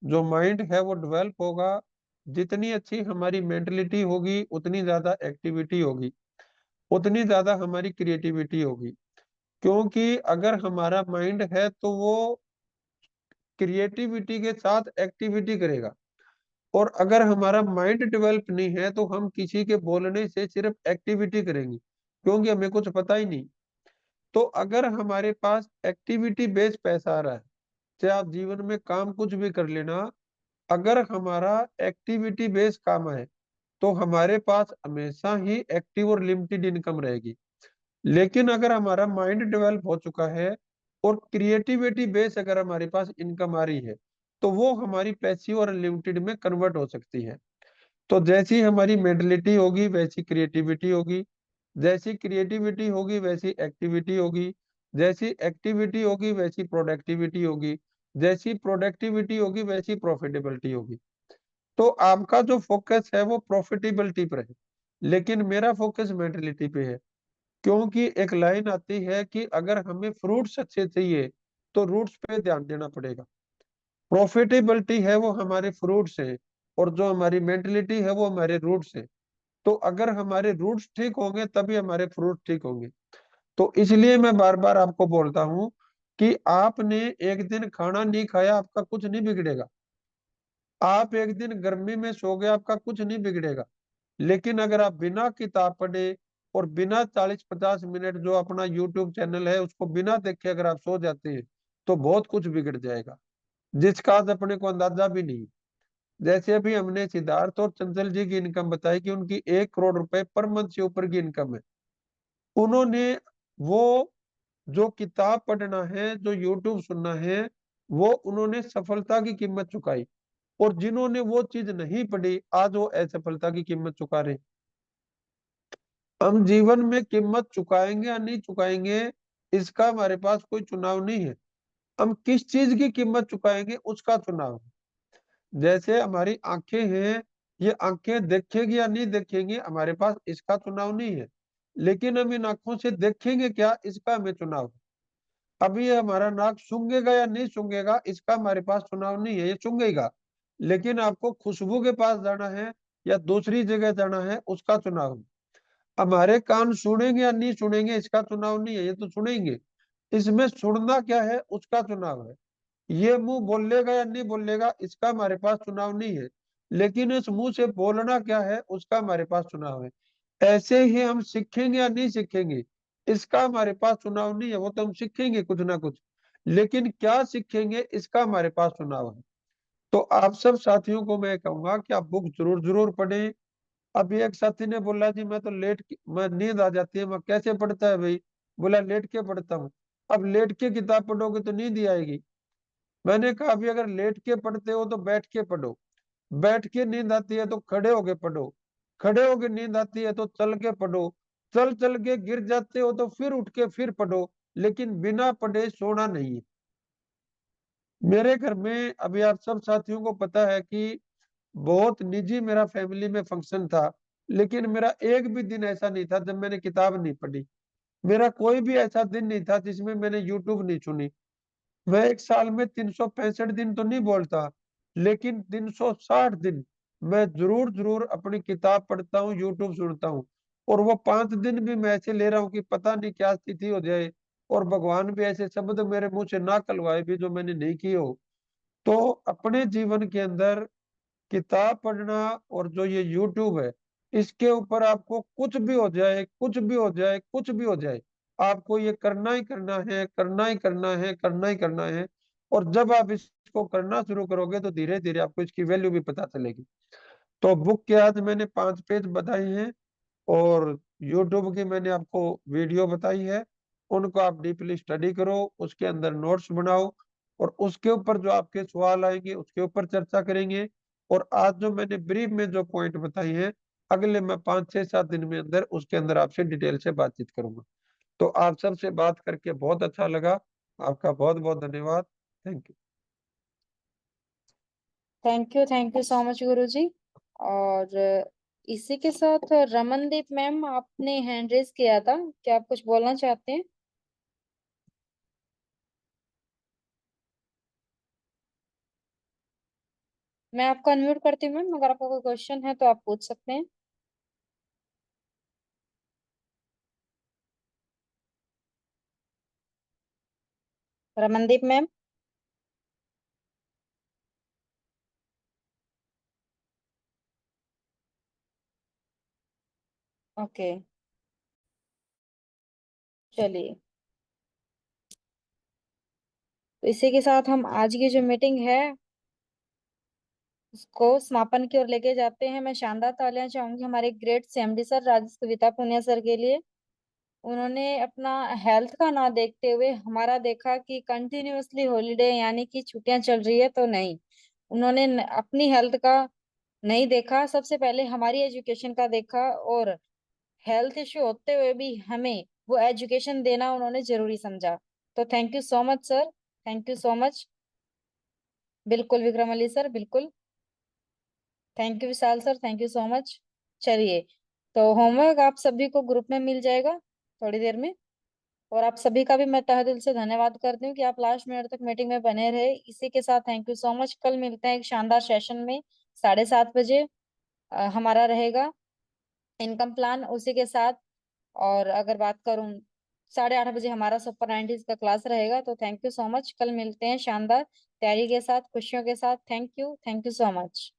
जो माइंड है वो डेवलप होगा। जितनी अच्छी हमारी मेंटलिटी होगी उतनी ज्यादा एक्टिविटी होगी, उतनी ज्यादा हमारी क्रिएटिविटी होगी। क्योंकि अगर हमारा माइंड है तो वो क्रिएटिविटी के साथ एक्टिविटी करेगा। और अगर हमारा माइंड डेवलप नहीं है तो हम किसी के बोलने से सिर्फ एक्टिविटी करेंगे, क्योंकि हमें कुछ पता ही नहीं। तो अगर हमारे पास एक्टिविटी बेस्ड पैसा आ रहा है, चाहे आप जीवन में काम कुछ भी कर लेना, अगर हमारा एक्टिविटी बेस्ड काम है तो हमारे पास हमेशा ही एक्टिव और लिमिटेड इनकम रहेगी। लेकिन अगर हमारा माइंड डेवलप हो चुका है और क्रिएटिविटी बेस अगर हमारे पास इनकम आ रही है तो वो हमारी पैसिव और अनलिमिटेड में कन्वर्ट हो सकती है। तो जैसी हमारी मेंटलिटी होगी वैसी क्रिएटिविटी होगी, जैसी क्रिएटिविटी होगी वैसी एक्टिविटी होगी, जैसी एक्टिविटी होगी वैसी प्रोडक्टिविटी होगी, जैसी प्रोडक्टिविटी होगी वैसी प्रॉफिटेबिलिटी होगी। तो आपका जो फोकस है वो प्रॉफिटेबिलिटी पर है, लेकिन मेरा फोकस मेंटलिटी पे है। क्योंकि एक लाइन आती है कि अगर हमें फ्रूट्स अच्छे चाहिए तो रूट्स पे ध्यान देना पड़ेगा। प्रॉफिटेबिलिटी है वो हमारे फ्रूट्स हैं, और जो हमारी मेंटलिटी है वो हमारे रूट्स हैं। तो अगर हमारे रूट्स ठीक होंगे तभी हमारे फ्रूट ठीक होंगे। तो इसलिए मैं बार बार आपको बोलता हूँ कि आपने एक दिन खाना नहीं खाया आपका कुछ नहीं बिगड़ेगा, आप एक दिन गर्मी में सो गए आपका कुछ नहीं बिगड़ेगा। लेकिन अगर आप बिना किताब पढ़े और बिना 40-50 मिनट जो अपना यूट्यूब चैनल है उसको बिना देखे अगर आप सो जाते हैं तो बहुत कुछ बिगड़ जाएगा, जिसका आज अपने को अंदाजा भी नहीं। जैसे अभी हमने सिद्धार्थ और चंचल जी की इनकम बताई कि उनकी 1 करोड़ रुपए पर मंथ से ऊपर की इनकम है। उन्होंने वो जो किताब पढ़ना है, जो यूट्यूब सुनना है, वो उन्होंने सफलता की कीमत चुकाई। और जिन्होंने वो चीज नहीं पढ़ी आज वो असफलता की कीमत चुका रहे। हम जीवन में कीमत चुकाएंगे या नहीं चुकाएंगे इसका हमारे पास कोई चुनाव नहीं है। हम किस चीज की कीमत चुकाएंगे उसका चुनाव है। जैसे हमारी आंखें हैं, ये आंखें देखेंगी या नहीं देखेंगी हमारे पास इसका चुनाव नहीं है, लेकिन हम इन आंखों से देखेंगे क्या इसका हमें चुनाव है। अब ये हमारा नाक सूंघेगा या नहीं सूंघेगा इसका हमारे पास चुनाव नहीं है, ये सूंघेगा। लेकिन आपको खुशबू के पास जाना है या दूसरी जगह जाना है उसका चुनाव है। हमारे कान सुनेंगे या नहीं सुनेंगे इसका चुनाव नहीं है, ये तो सुनेंगे। इसमें सुनना क्या है उसका चुनाव है। ये मुंह बोलेगा या नहीं बोलेगा इसका हमारे पास चुनाव नहीं है, लेकिन इस मुंह से बोलना क्या है उसका हमारे पास चुनाव है। ऐसे ही हम सीखेंगे या नहीं सीखेंगे इसका हमारे पास चुनाव नहीं है, वो तो हम सीखेंगे कुछ ना कुछ, लेकिन क्या सीखेंगे इसका हमारे पास चुनाव है। तो आप सब साथियों को मैं कहूंगा कि आप बुक जरूर जरूर पढ़ें। अब एक साथी ने बोला जी मैं तो मैं नींद आ जाती है, मैं कैसे पढ़ता है भाई? बोला लेट के पढ़ता हूँ। अब लेट के किताब पढ़ोगे तो नींद ही आएगी। मैंने कहा अभी अगर लेट के पढ़ते हो तो बैठ के पढ़ो, बैठ के नींद आती है तो खड़े होके पढ़ो, खड़े होके नींद आती है तो चल के पढ़ो, चल चल के गिर जाते हो तो फिर उठ के फिर पढ़ो, लेकिन बिना पढ़े सोना नहीं है। मेरे घर में अभी आप सब साथियों को पता है कि बहुत निजी मेरा फैमिली में फंक्शन था, लेकिन मेरा एक भी दिन ऐसा नहीं था जब मैंने किताब नहीं पढ़ी। मेरा कोई भी ऐसा दिन नहीं था जिसमें मैंने यूट्यूब नहीं सुनी। मैं एक साल में 365 दिन तो नहीं बोलता, लेकिन 360 दिन मैं जरूर जरूर अपनी किताब पढ़ता हूँ, यूट्यूब सुनता हूँ। और वो 5 दिन भी मैं ऐसे ले रहा हूँ कि पता नहीं क्या स्थिति हो जाए, और भगवान भी ऐसे शब्द मेरे मुंह से ना कलवाए भी जो मैंने नहीं किए हो। तो अपने जीवन के अंदर किताब पढ़ना और जो ये यूट्यूब है, इसके ऊपर आपको कुछ भी हो जाए, कुछ भी हो जाए, कुछ भी हो जाए, आपको ये करना ही करना है, करना ही करना है, करना ही करना है। और जब आप इसको करना शुरू करोगे तो धीरे धीरे आपको इसकी वैल्यू भी पता चलेगी। तो बुक के आज मैंने 5 पेज बताए हैं, और यूट्यूब की मैंने आपको वीडियो बताई है। उनको आप डीपली स्टडी करो, उसके अंदर नोट्स बनाओ, और उसके ऊपर जो आपके सवाल आएंगे उसके ऊपर चर्चा करेंगे। और आज जो मैंने ब्रीफ में जो पॉइंट बताई है अगले मैं 5 से 7 दिन में अंदर उसके अंदर आपसे डिटेल से बातचीत करूंगा। तो आप सबसे बात करके बहुत अच्छा लगा। आपका बहुत बहुत धन्यवाद। Thank you. Thank you so much Guruji. और इसी के साथ रमनदीप मैम, आपने हैंड रेज किया था, क्या आप कुछ बोलना चाहते हैं? मैं आपको अनम्यूट करती हूँ मैम, अगर आपका कोई क्वेश्चन है तो आप पूछ सकते हैं। रमनदीप मैम। ओके, चलिए। तो इसी के साथ हम आज की जो मीटिंग है उसको समापन की ओर लेके जाते हैं। मैं शानदार तालियां चाहूंगी हमारे ग्रेट सीएमडी सर राजेश कविता पुनिया सर के लिए। उन्होंने अपना हेल्थ का ना देखते हुए हमारा देखा कि कंटिन्यूअसली हॉलीडे यानी कि छुट्टियां चल रही है तो नहीं, उन्होंने अपनी हेल्थ का नहीं देखा, सबसे पहले हमारी एजुकेशन का देखा। और हेल्थ इश्यू होते हुए भी हमें वो एजुकेशन देना उन्होंने जरूरी समझा। तो thank you so much sir, thank you so much. बिल्कुल विक्रम अली सर, बिल्कुल। Thank you Vishal sir, thank you so much. चलिए, तो होमवर्क आप सभी को ग्रुप में मिल जाएगा थोड़ी देर में। और आप सभी का भी मैं तहे दिल से धन्यवाद करती हूँ कि आप लास्ट मिनट तक मीटिंग में बने रहे। इसी के साथ थैंक यू सो मच। कल मिलते हैं एक शानदार सेशन में 7:30 बजे। हमारा रहेगा इनकम प्लान उसी के साथ। और अगर बात करूं, 8:30 बजे हमारा सुपर 90s का क्लास रहेगा। तो थैंक यू सो मच, कल मिलते हैं शानदार तैयारी के साथ, खुशियों के साथ। Thank you so much.